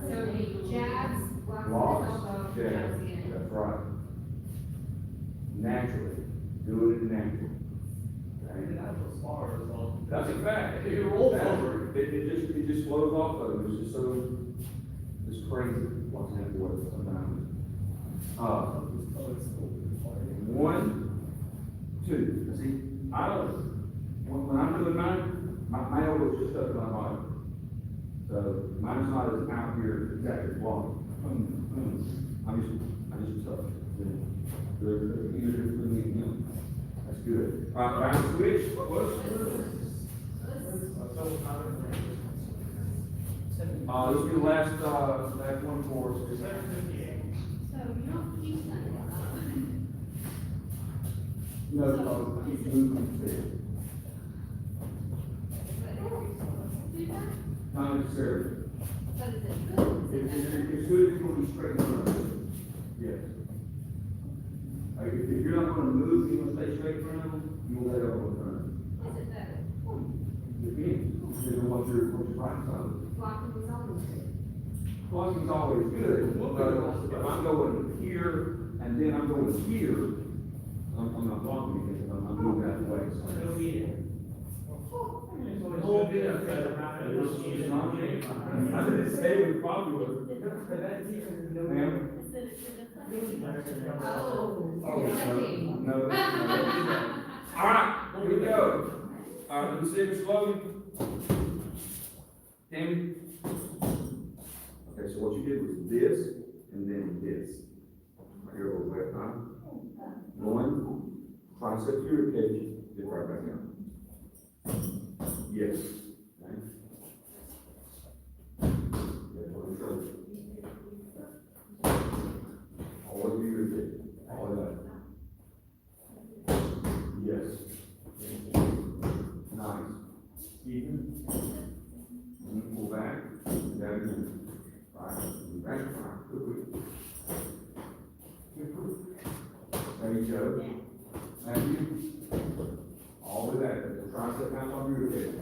So he jabs, blocks Locks, his elbow, jabs. jabs again. That's right. Naturally. Do it naturally. And Okay? that's a spar as well. That's a fact. It rolls Fact. over. It just flows off of it. It's just so, it's crazy what's happening with it sometimes. 1, 2. See, I don't, when I'm doing mine, my elbow is just up to my body. So mine's not as out here exactly as long. I just touch. That's good. All right, round switch. What was? This will be the last one for us. So you don't keep that. No, keep moving. Do that? Not necessarily. But is it good? It's good if you're going to straighten around. Yes. If you're not going to move, you want to stay straight around, you will let it all turn. Is it better? Depends. Depends on what you're fighting on. Blocking his elbow. Blocking's always good, but if I'm going here and then I'm going here, I'm not blocking anything, I'm moving out of the way. No eating. I didn't say it was popular. Ma'am? Is it a Oh. No. All right, here we go. Let me see it slowly. Tammy? Okay, so what you did was this, and then this. Right here, over there, huh? 1, tricep to your cage, get right back down. Yes. Okay. Yeah, what is that? All of you are good. All of that. Yes. Nice. Even. Pull back. Down again. Right. Back. Right. Quickly. There you go. Thank you. All of that. The tricep down on your head.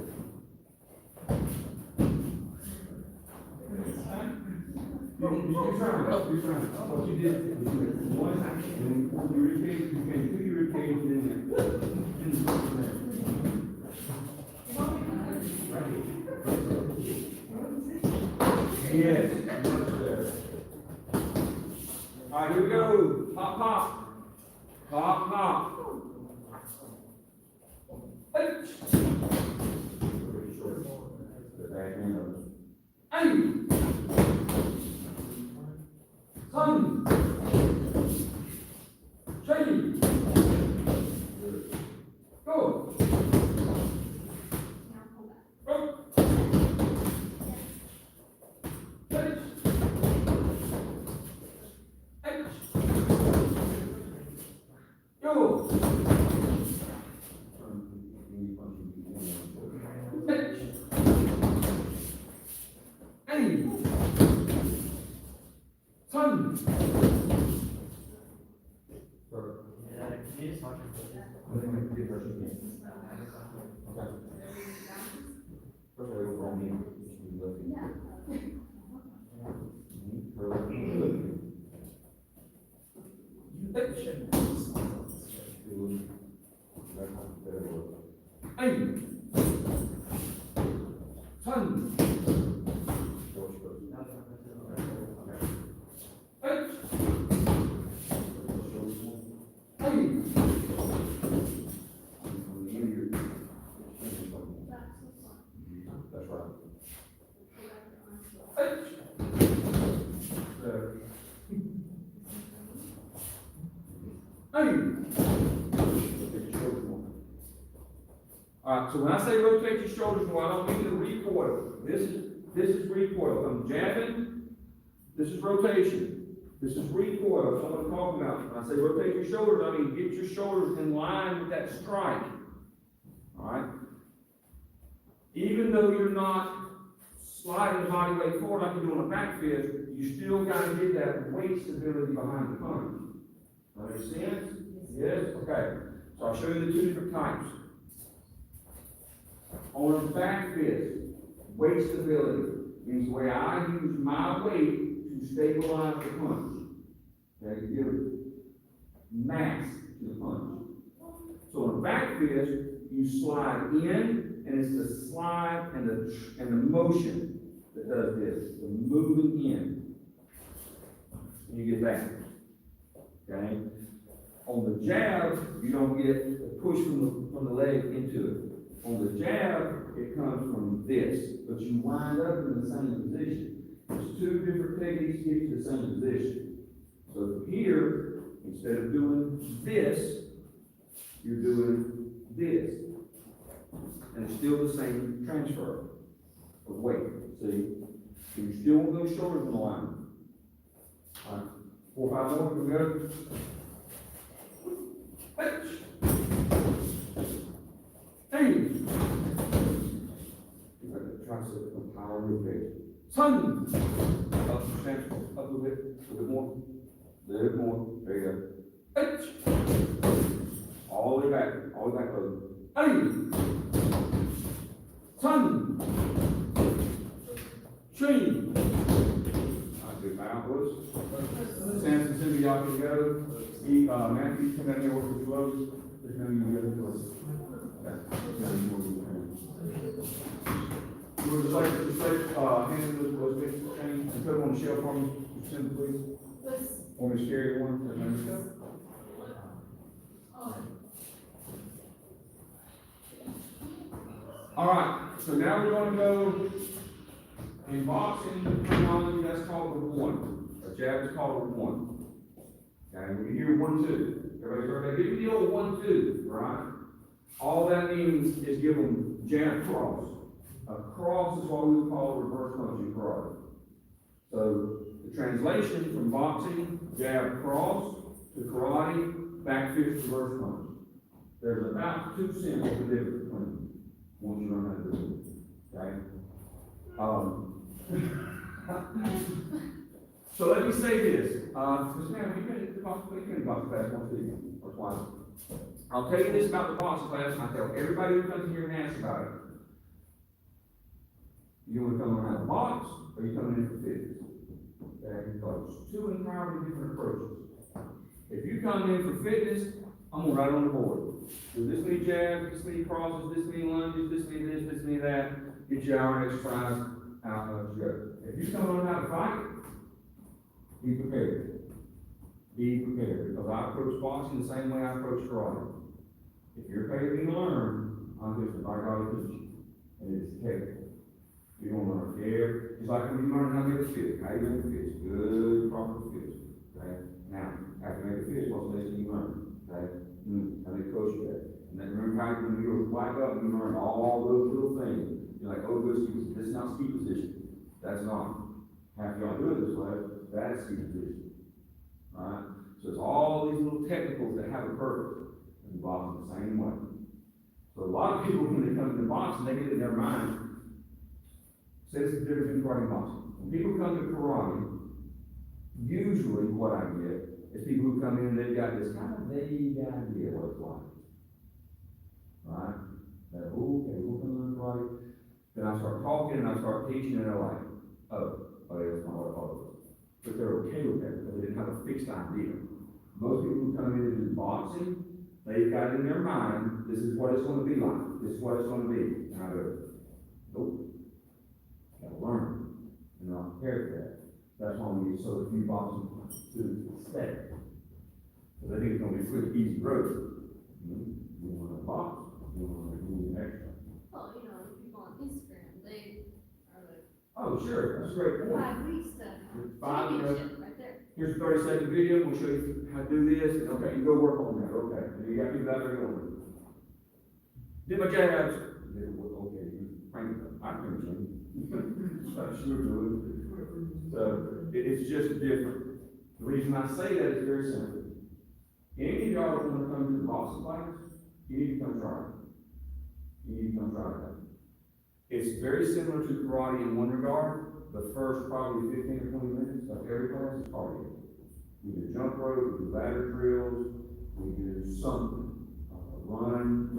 You trying. What you did, was you did 1, and you repeated, you came 2, you repeated, and then. Yes. All right, here we go. Pop, pop. Pop, pop. Hey. The back hand up. Hey. Son. Shady. Go. Now pull back. Go. Hey. Hey. Go. But anyway, get her, she can. Okay. First of all, you're wrong here. You look. Yeah. Mhm. Her left hand, look. You bet you shouldn't. Good. That's not very well. Hey! Son! George goes. Hey! Hey! That's right. Hey! Hey! Alright, so when I say rotate your shoulders more, I don't mean to recoil. This is recoil. I'm jabbing, this is rotation. This is recoil, that's what I'm talking about. When I say rotate your shoulders, I mean get your shoulders in line with that strike. Alright? Even though you're not sliding the body weight forward like you do on a back fist, you still gotta get that weight stability behind the punch. That makes sense? Yes? Okay. So I'll show you the two different types. On a back fist, weight stability means the way I use my weight to stabilize the punch. Okay, you give mass to the punch. So on a back fist, you slide in, and it's the slide and the motion that does this, the moving in. And you get that. Okay? On the jab, you don't get the push from the leg into it. On the jab, it comes from this, but you wind up in the same position. There's two different techniques to get to the same position. So here, instead of doing this, you're doing this. And it's still the same transfer of weight, see? So you still want those shoulders in the line. All right, 4 or 5 more, we go. Hey! If I could tricep and power rotate. Son! Up, stand, up a little bit more. A little bit more. There you go. Hey! All the way back, brother. Hey! Son! Train! I do backwards. Samson, Cindy, y'all can go. Matthew, come down here with the gloves. There's no you go to us. You would just like to hand those bits of change and put them on the shelf for me, send it, please. Want me to carry one? All right, so now we're going to go in boxing terminology, that's called the one. A jab is called a one. Okay, when you hear 1, 2, everybody heard that? Give me the old 1, 2, right? All that means is give them jab cross. A cross is what we would call a reverse punch in karate. So the translation from boxing, jab cross, to karate, back fist reverse punch. There's about 2 cents of the difference between them once you learn how to do it. Okay? So let me say this. Because man, you've been in boxing class once or twice. I'll tell you this about the boxing class, and I tell everybody who comes here and asks about it. You want to come around the box, or you coming in for fitness? Okay, because it's 2 entirely different approaches. If you come in for fitness, I'm gonna write on the board. Do this many jabs, this many crosses, this many lunges, this many this, this many that. Get your hour exercise, out of go. If you come on how to fight, be prepared. Be prepared, because I approach boxing the same way I approach karate. If you're paid to learn, I'm just a karate teacher, and it's technical. You're gonna learn there, just like when you learn how to make a fist, how you make a fist, good, proper fist, okay? Now, after you make a fist, what's the next thing you learn, okay? How they coach you that. And then remember how when you were white up, you learn all those little things. You're like, oh, this is not ski position. That's not. Half y'all do it this way, that is ski position. Alright? So it's all these little technicals that have a purpose. And boxing the same way. So a lot of people, when they come into boxing, they get in their mind, says the difference in karate and boxing. When people come to karate, usually what I get is people who come in, they've got this kind of vague idea what it's like. right? That, okay, we'll come in right. Then I start talking and I start teaching and they're like, oh, that's not what I thought it was. But they're okay with that because they didn't have a fixed idea. Most people who come in and do boxing, they've got in their mind, this is what it's gonna be like, this is what it's gonna be. And I go, nope, gotta learn, and I'm prepared for that. That's why we use so few boxing to stay. Because I think it's gonna be a quick, easy road. You wanna box, you wanna do extra. Well, you know, the people on Instagram, they are like, Oh, sure, that's a great point. 5 weeks to 5 minutes. championship right there. Here's a 30-second video, we'll show you how to do this, and okay, you go work on that, okay, and you got people out there going. Did my jabs. Yeah, well, okay, Frank, I remember him. So, it's just different. The reason I say that is very simple. Any of y'all that wanna come to the boxing class, you need to come try it. You need to come try it. It's very similar to karate in one regard. The first probably 15 or 20 minutes of every class is cardio. We do jump rope, we do ladder drills, we do something, run,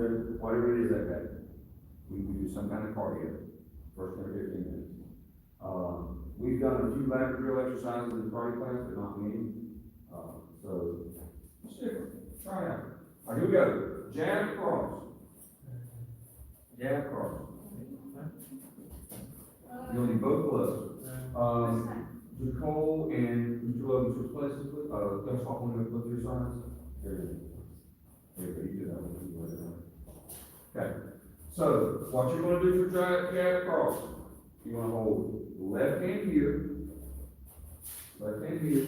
whatever it is that day. We do some kind of cardio, first 10 or 15 minutes. We've done a few ladder drill exercises in the karate class, but not many. So, it's different, try it out. All right, here we go. Jab cross. Jab cross. You'll need both gloves. Nicole and Mr. Logan switch places, let's swap one of both your sides. There you go. There you go, you do that one. Okay, so what you're gonna do for jab cross, you wanna hold left hand here, right hand here.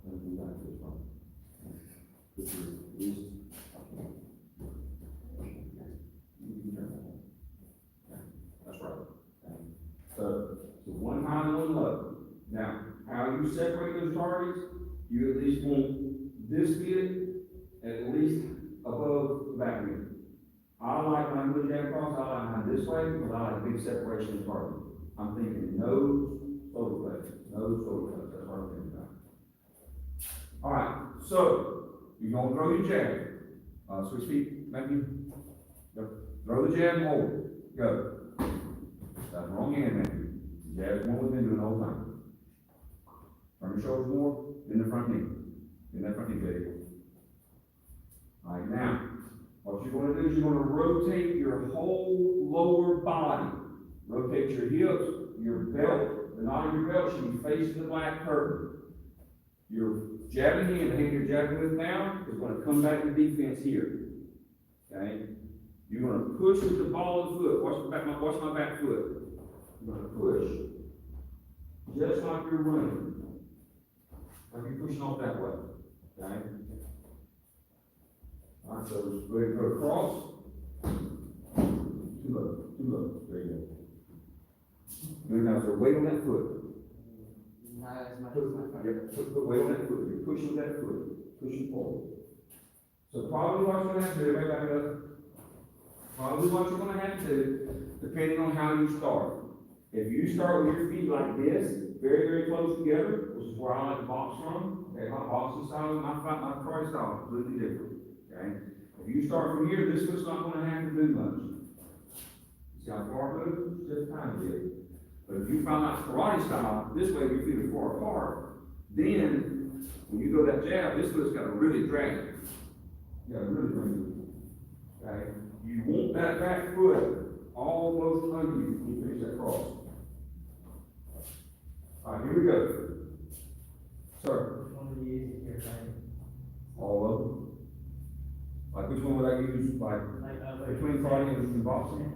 And do that this one. This is least. That's right. So one high and one low. Now, how you separate those targets, you at least want this bit at least above the back bit. I like when I'm doing jab cross, I like mine this way, because I like a big separation of target. I'm thinking nose, shoulder blades, nose, shoulder blades, that's what I'm thinking about. All right, so you're gonna throw your jab. Switch feet, Matthew. Go. Throw the jab and hold it. Go. That's the wrong hand, Matthew. Jab's more than doing the whole time. Turn your shoulders more, then the front knee. Then that front knee, baby. All right, now, what you're gonna do is you're gonna rotate your whole lower body. Rotate your hips, your belt, the knot of your belt should be facing the black curtain. Your jabbing hand, the hand you're jabbing with now, is gonna come back to defense here. Okay? You're gonna push with the ball of the foot. Watch my back foot. You're gonna push. Just like you're running. Like you're pushing off that way. Okay? Alright, so let's go ahead and go across. Too low. There you go. Good, now, so weight on that foot. Not as much as my friend. Yep, put weight on that foot. You're pushing that foot. Pushing forward. So probably what you're gonna have to do, everybody back up. Probably what you're gonna have to do, depending on how you start. If you start with your feet like this, very, very close together, which is where I like to box from, okay, my boxing style, my karate style is completely different, okay? If you start from here, this foot's not gonna have to do much. See how far it moves? Just a tiny bit. But if you find like karate style, this way your feet are far apart, then, when you go that jab, this foot's gotta really drag it. You gotta really bring it, okay? You want that back foot almost under you when you finish that cross. All right, here we go. Sir, Which one would you use if you're fighting? all of them. Like which one would I use, like, between karate and between boxing?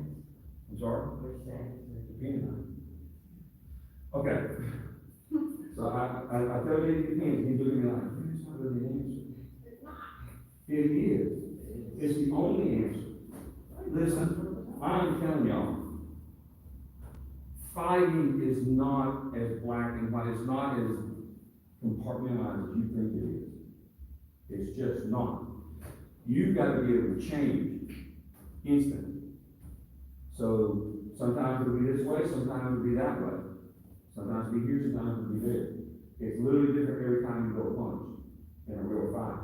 I'm sorry? Which stance? Depending on. Okay. So I tell you it depends. He's looking like, it's not really an answer. It's not. It is. It's the only answer. Listen, I'm telling y'all, fighting is not as black and white, it's not as compartmentalized as you think it is. It's just not. You've got to be able to change instantly. So sometimes it'll be this way, sometimes it'll be that way. Sometimes it'll be here, sometimes it'll be there. It's literally different every time you go a punch in a real fight.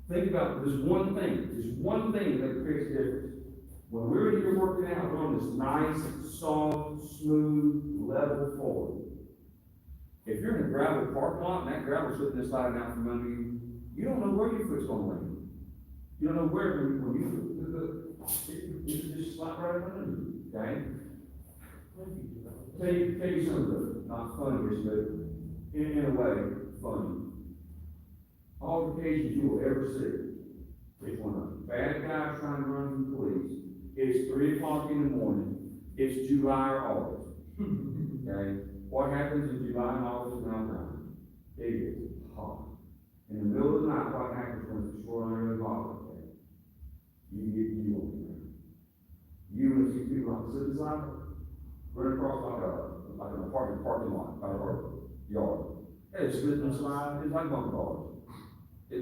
Think about this one thing that creates a difference. When we're in here working out, we're on this nice, soft, smooth, level floor. If you're in a gravel parking lot and that gravel's slipping and sliding out from under you, you don't know where your foot's gonna land. You don't know where, when you just slide right under you, okay? Tell you something, not funny, but in a way, funny. Altercations you will ever see. It's when a bad guy trying to run from the police. It's 3 o'clock in the morning. It's July or August. Okay? What happens in July and August in Alabama? It is hot. In the middle of the night, what happens when it's extraordinarily hot like that? You get you on there. You and 6 people on the city side, run across like an apartment parking lot, or yard. It's slip and slide, it's like bumper cars. I'm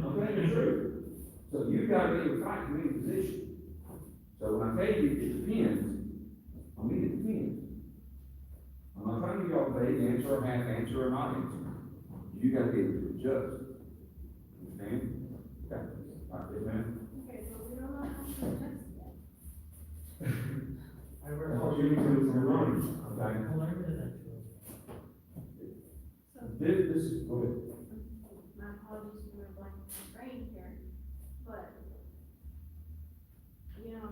telling you the truth. So you gotta be able to fight to be in position. So when I tell you it depends, I mean it depends. I'm not trying to give y'all a vague answer or half answer or not answer. You gotta be able to adjust. Understand? Okay. All right, yes, ma'am. Okay, so we don't know how to adjust yet. That's what you need to do for running, okay? I learned it actually. So, This is, go ahead. my apologies for my blank brain here, but, you know,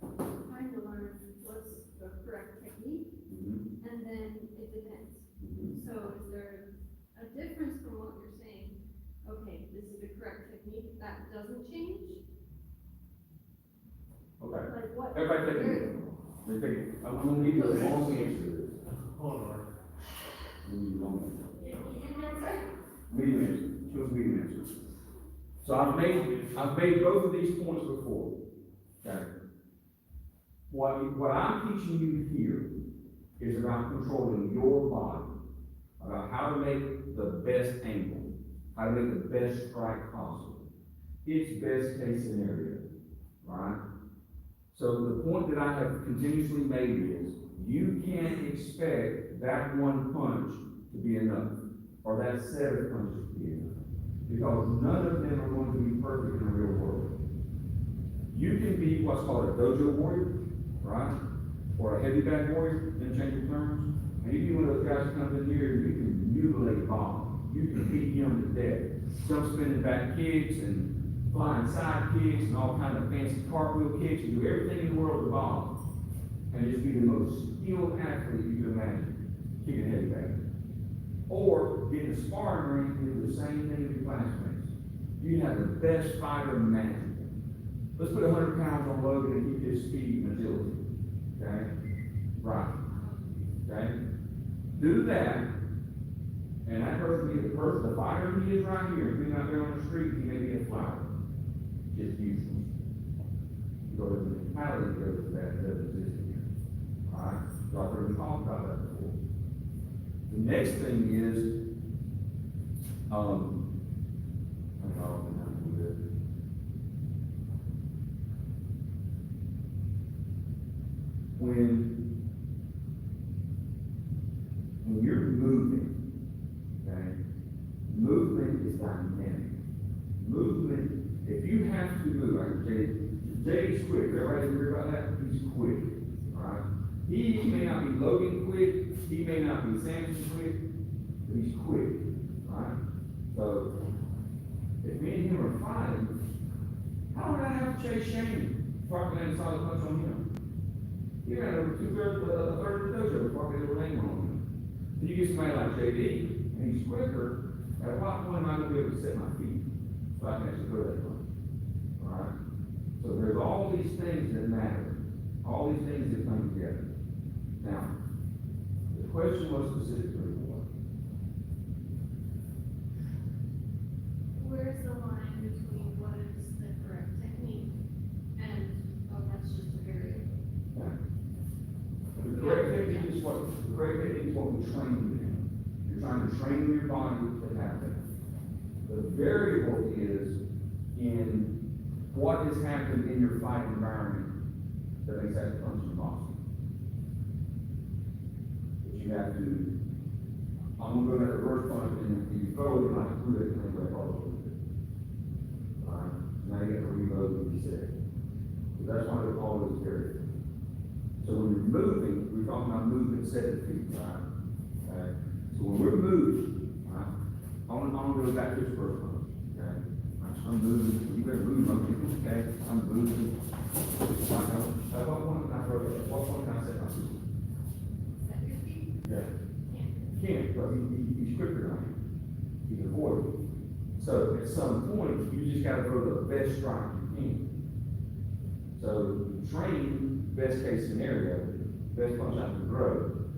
I'm trying to learn what's the correct technique, Mhm, and then it depends. mhm. So is there a difference from what you're saying? Okay, this is the correct technique, that doesn't change? Okay. Like what? Everybody take a minute. Let me take it. I'm gonna give you a long answer to this. Hold on. I'm gonna give you a long answer. And that's right. Medium answer, choose medium answer. So I've made both of these points before, okay? What I'm teaching you here is about controlling your body, about how to make the best angle, how to make the best strike possible. It's best case scenario, right? So the point that I have continuously made is, you can't expect that one punch to be enough, or that set of punches to be enough, because none of them are going to be perfect in the real world. You can be what's called a dojo warrior, right? Or a heavy bag warrior, interchangeable terms, and you can be one of those guys that comes in here and you can mutilate Bob. You can beat him to death. Some spinning back kicks and flying side kicks and all kind of fancy cartwheel kicks, and do everything in the world to Bob. And just be the most skilled athlete you can imagine, kicking heavy bag. Or get in a sparring ring and do the same thing with your classmates. You can have the best fighter imaginable. Let's put 100 pounds on Logan and keep his speed and agility. Okay? Right. Okay? Do that, and that person, the fighter he is right here, if he's out there on the street, he may be a flower. Just useless. Because the mentality goes that doesn't exist here. Alright? So I've already talked about that before. The next thing is, I don't know how to do this. When you're moving, okay, movement is dynamic. Movement, if you have to move, like Jay's quick, everybody agree about that? He's quick, alright? He may not be Logan quick, he may not be Samson quick, but he's quick, right? So, if me and him are fighting, how would I have to chase Shane before I land a solid punch on him? He ran over a third of the dojo before I get over name on him. Then you get somebody like JD, and he's quicker, at what point am I gonna be able to set my feet so I can actually throw that punch? Alright? So there's all these things that matter, all these things that come together. Now, the question was specifically what? Where's the line between what is the correct technique and, oh, that's just a variable? The correct technique is what we train you in. You're trying to train your body to have that. The variable is in what has happened in your fight environment that makes that function possible. But you have to, I'm gonna go to that reverse punch and you throw it like through it and like all over it. right? Now you got to reload what you said. So that's why they call those areas. So when you're moving, we're talking about moving 7 feet, right? Okay? So when we're moving, right? I want to go back to this first one, okay? I'm moving, you better move, okay? I'm moving. What one can I throw that? What one can I set my feet? Set your feet. Yeah. Yeah. Can't, because he's quicker than I am. He can avoid it. So at some point, you just gotta throw the best strike you can. So train, best case scenario, best punch I can throw.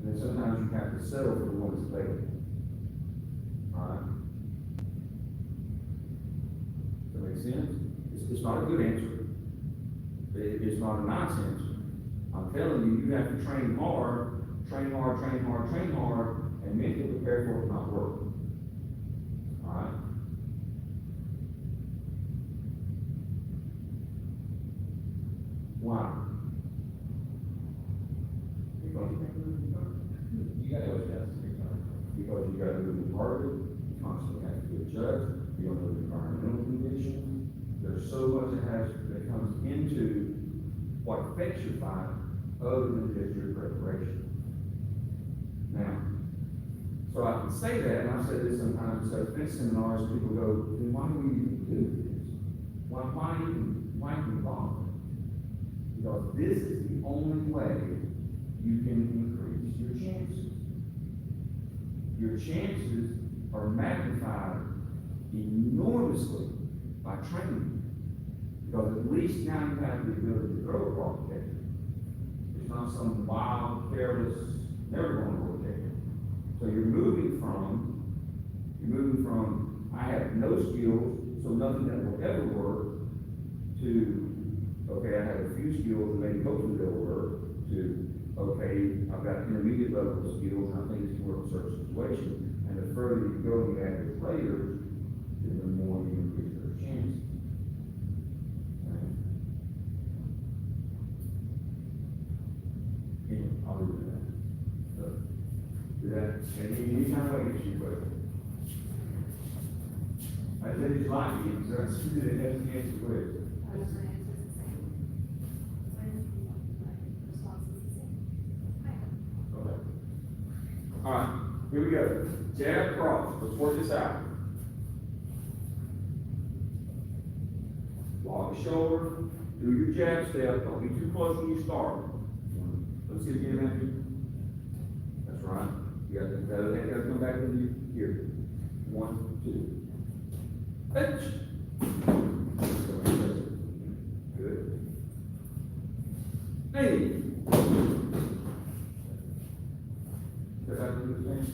And then sometimes you have to settle for the one that's available. Alright? Does that make sense? It's not a good answer. It's not a nice answer. I'm telling you, you have to train hard, and mentally prepare for it to not work. Alright? Why? Because you gotta adjust. Because you gotta move the target, you constantly have to adjust, you don't know the environmental conditions. There's so much that comes into what affects your fight other than just your preparation. Now, so I can say that, and I've said this sometimes in self-defense seminars, people go, then why do we even do this? Why even bother? Because this is the only way you can increase your chances. Your chances are magnified enormously by training. Because at least now you have the ability to throw a rock at it. It's not some wild, careless, never going to work at it. So you're moving from, I have no skills, so nothing that will ever work, to, okay, I have a few skills and maybe hopefully they'll work, to, okay, I've got intermediate level of skills and I think it's can work in certain situations. And the further you go, you add your players, the more you increase their chances. Anyway, I'll leave it at that. So, do that, and anytime I get you, but I said it's like you, so I see that it doesn't answer the question. I was gonna answer the same. My response is the same. Okay. All right, here we go. Jab cross, let's work this out. Lock the shoulder, do your jab step, don't be too close when you start. Let's see it again, Matthew. That's right. You got to come back into you. Here. 1, 2. Pitch. Good. Hey. Does that do the thing?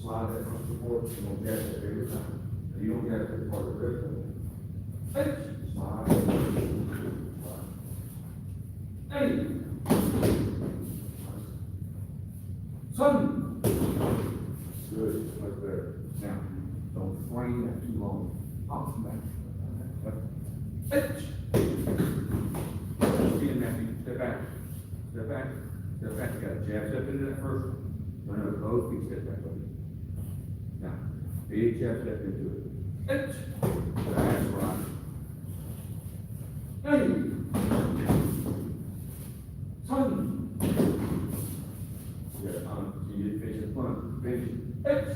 Slide that from support, you don't get that every time. You don't get that part of the rest of it. Pitch. Slide. Hey. Son. Good, much better. Now, don't frame that too long. Off the back. Pitch. Again, Matthew, step back. Step back. Step back. You got a jab step into that first one. No, both feet step back. Now, big jab step into it. Pitch. That's right. Hey. Son. You didn't finish the front. Finish it. Pitch.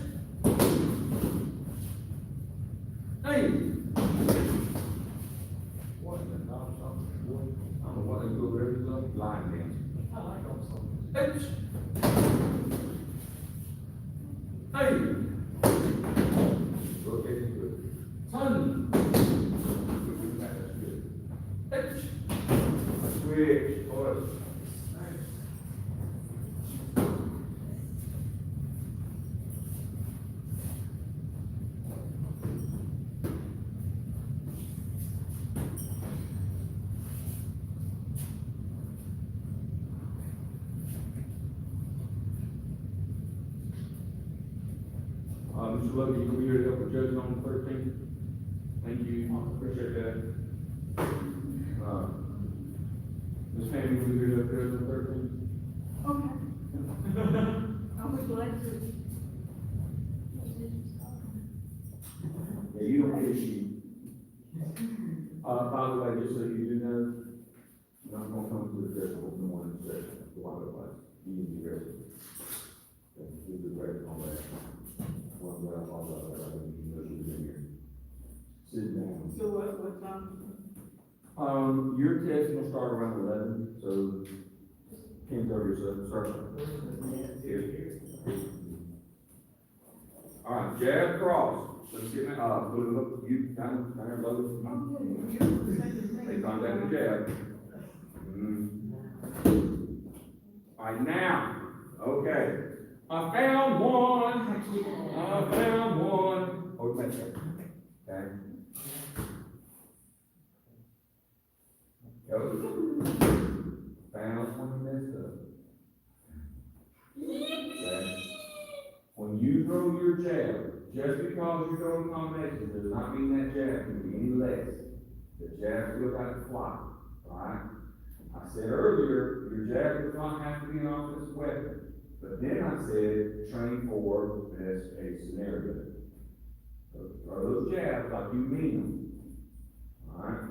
Hey. What in the dog something? I don't know what they do over there. Line dancing. I like all songs. Pitch. Hey. Rotate into it. Son. That's good. Pitch. Switch. Push. Mr. Lovey, you gonna be here to help with judging on the 13th? Thank you, appreciate that. Ms. Pam, you gonna be here to help judge on the 13th? Okay. I'll be glad to. Yeah, you don't get a sheet. By the way, just so you do know, I'm gonna come to the festival in the morning session, the wildlife, you need to be ready. You'll be ready on that. Well, I'm glad all that, I think you know you've been here. Sit down. So what time? Your test will start around 11, so 10:30 or so, start. Here. All right, jab, cross. Let's get, look, you, down there, low. They contact the jab. All right, now, okay. I found one. Oh, wait a minute. Okay. Go. Found one messed up. Okay. When you throw your jab, just because you're throwing combinations does not mean that jab can be any less. The jab still got to fly, alright? I said earlier, your jab does not have to be an offensive weapon. But then I said, train for as a scenario. So throw those jabs like you mean them. Alright?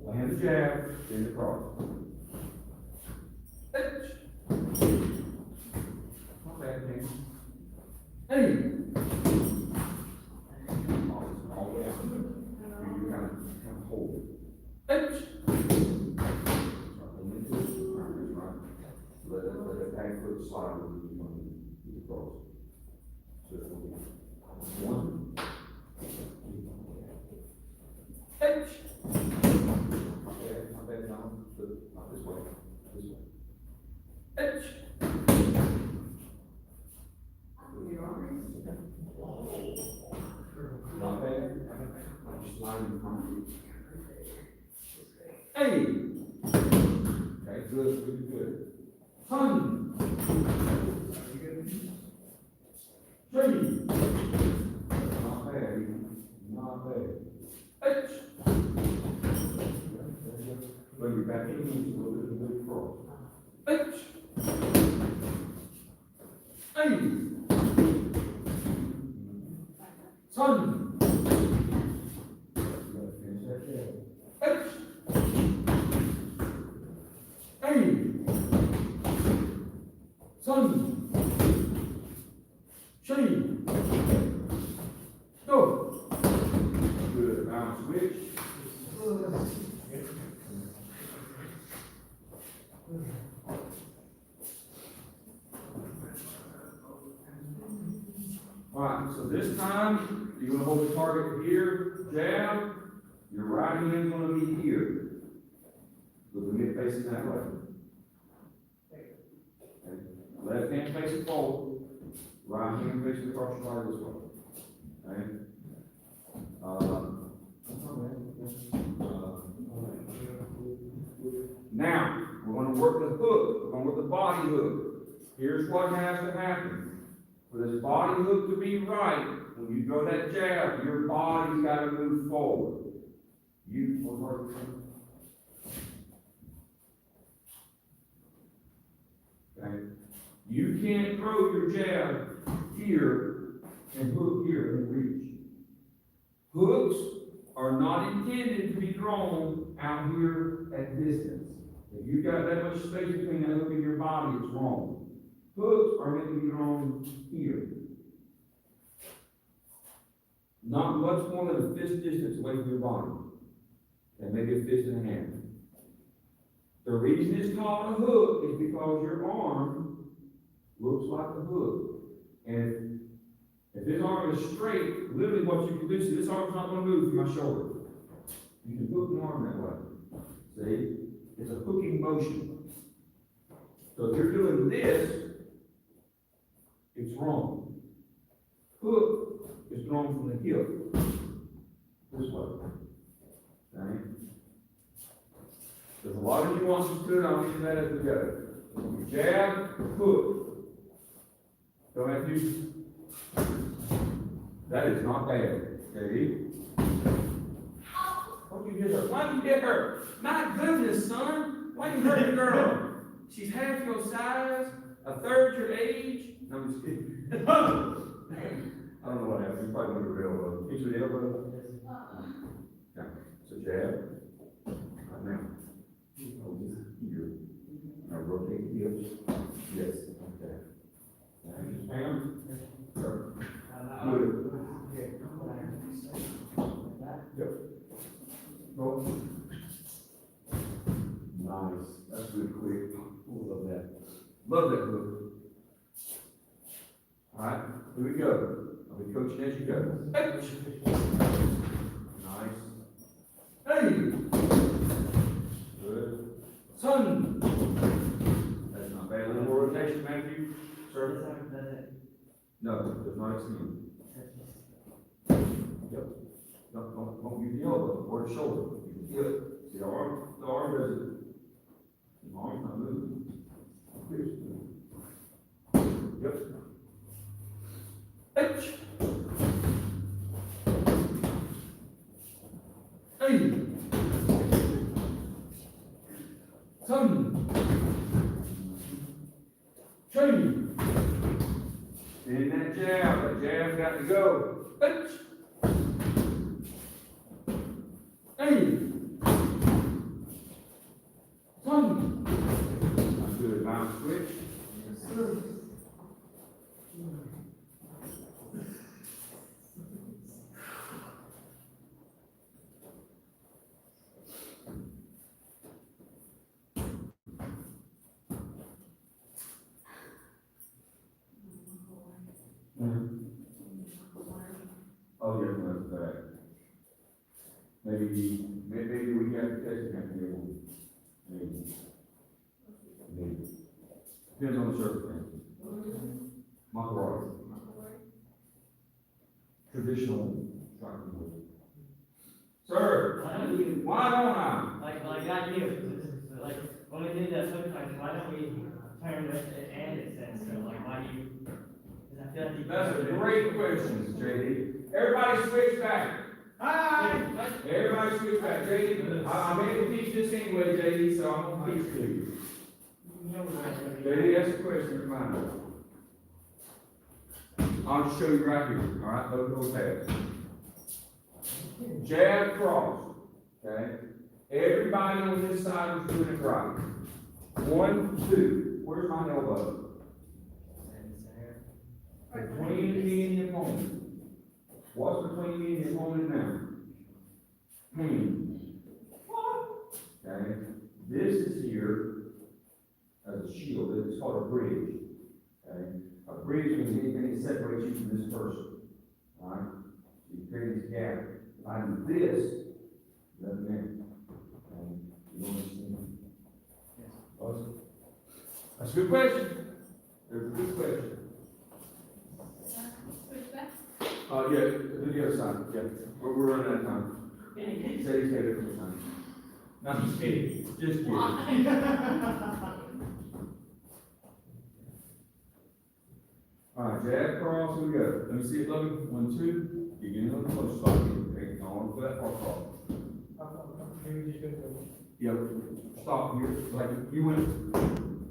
Land the jab, then the cross. Not bad, man. Hey! All the way out. You kind of hold it. Hey! Let that back foot slide when you want to do the cross. So it will be 1. H. Not bad, no, but not this way. This way. H. Not bad. Just slide in front of you. Hey. Okay, good. Hun. 3. Not bad. H. Bring your back in, knees a little bit, a bit cross. H. A. Son. Finish that jab. H. A. Son. Shane. Go. Good. Now switch. Alright, so this time, you're gonna hold the target here, jab, your right hand's gonna be here. With the mid facing that way. Okay. Left hand facing forward, right hand facing across your body this way. Okay? Now, we're gonna work the hook, we're gonna work the body hook. Here's what has to happen. For this body hook to be right, when you throw that jab, your body's gotta move forward. Okay? You can't throw your jab here and hook here and reach. Hooks are not intended to be thrown out here at distance. If you've got that much space between that hook and your body, it's wrong. Hooks are meant to be thrown here. Not much more than a fist distance away from your body. And maybe a fist and a hand. The reason it's called a hook is because your arm looks like a hook. And if this arm is straight, literally what you can do, see, this arm's not going to move from my shoulder. You can hook the arm that way. See? It's a hooking motion. So if you're doing this, it's wrong. Hook is thrown from the hip. This way. Okay? There's a lot of nuances to it, I'll get that as we go. Jab, hook. Don't have to use. That is not bad. Okay? What you hit her? Why you hit her? My goodness, son. Why you hurt the girl? She's half your size, a third your age. No, I'm just kidding. I don't know what happened. You probably went to the elbow. Hit your elbow. jab. Right now. Hold this here. Now rotate the hips. Yes, okay. And Pam? Sir. Good. Yep. Go. Nice. That's good, quick. Ooh, love that. Love that look. All right, here we go. I'll be coaching as you go. Nice. Hey. Good. Son. That's not bad. A little more rotation, Matthew. Sir? No, there's not extend. Yep. Don't use the elbow or the shoulder. You can feel it. See the arm does it. The arm's not moving. Yep. H. Hey. Son. Chain. In that jab's got to go. H. Hey. Son. That's good. Now switch. Yes, sir. Oh, yeah, that's back. Maybe we have to test it, maybe. Depends on the circumstances. Macaroni. Traditional striking move. Sir, Why don't you, why don't I? like not you, like, when we did that sometimes, why don't we turn with it and it says, so like, why do you, because I feel like you. That's a great question, JD. Everybody switch back. Hi! Everybody switch back. JD, I'm able to teach this anyway, JD, so I'm gonna teach to you. JD, that's a question of mine. I'll just show you right here, all right? Those tabs. Jab cross, okay? Everybody on this side is doing it right. 1, 2. Where's my elbow? Between me and the opponent. What's between me and the opponent now? Okay? This is here as a shield. It's called a bridge. Okay? A bridge means anything that separates you from this person. Alright? So you create this gap. If I do this, it doesn't matter. Okay? You understand? Yes. Awesome. That's a good question. There's a good question. Switch back. Yeah, do the other side, yeah. We're running out of time. Say he's got it for time. No, I'm just kidding. Just kidding. Alright, jab cross, here we go. Let me see it, Lovey. 1, 2. You get another close spot. Okay, I want to put that far cross. Yep. Stop here. Like you went.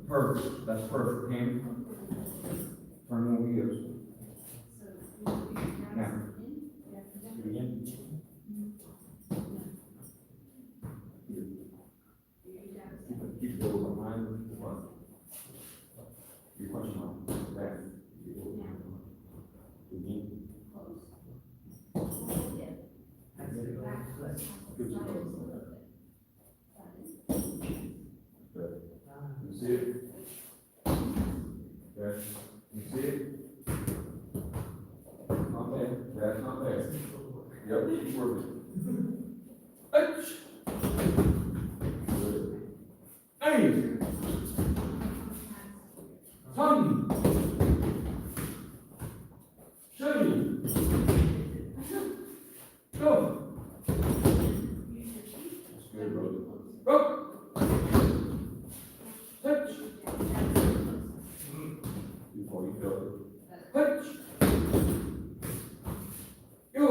Perfect. That's perfect. Hand. Turn over here. Now. Do it again. Keep the door behind the front. Your question mark. Back. Again. Good job. Good. You see it? Okay. You see it? Not bad. That's not bad. Yep, keep working. Good. Hey! Son! Show me! Go! That's good, brother. Go! Touch! Before you go. Touch! Go!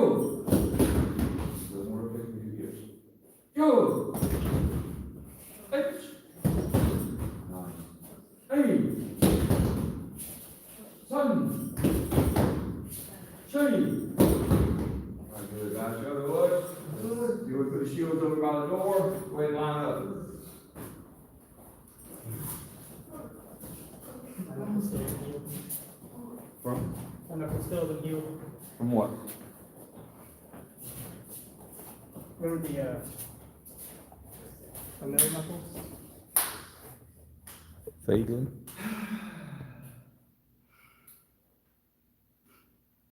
Doesn't work as you get. Go! Touch! Nice. Hey! Son! Shane! All right, good. Guys, the other way. Good. Do it good. the shields over by the door, go ahead and line up. I'm still the heel. From, I'm not still the heel. from what? Remember the, familiar knuckles? Vaguely?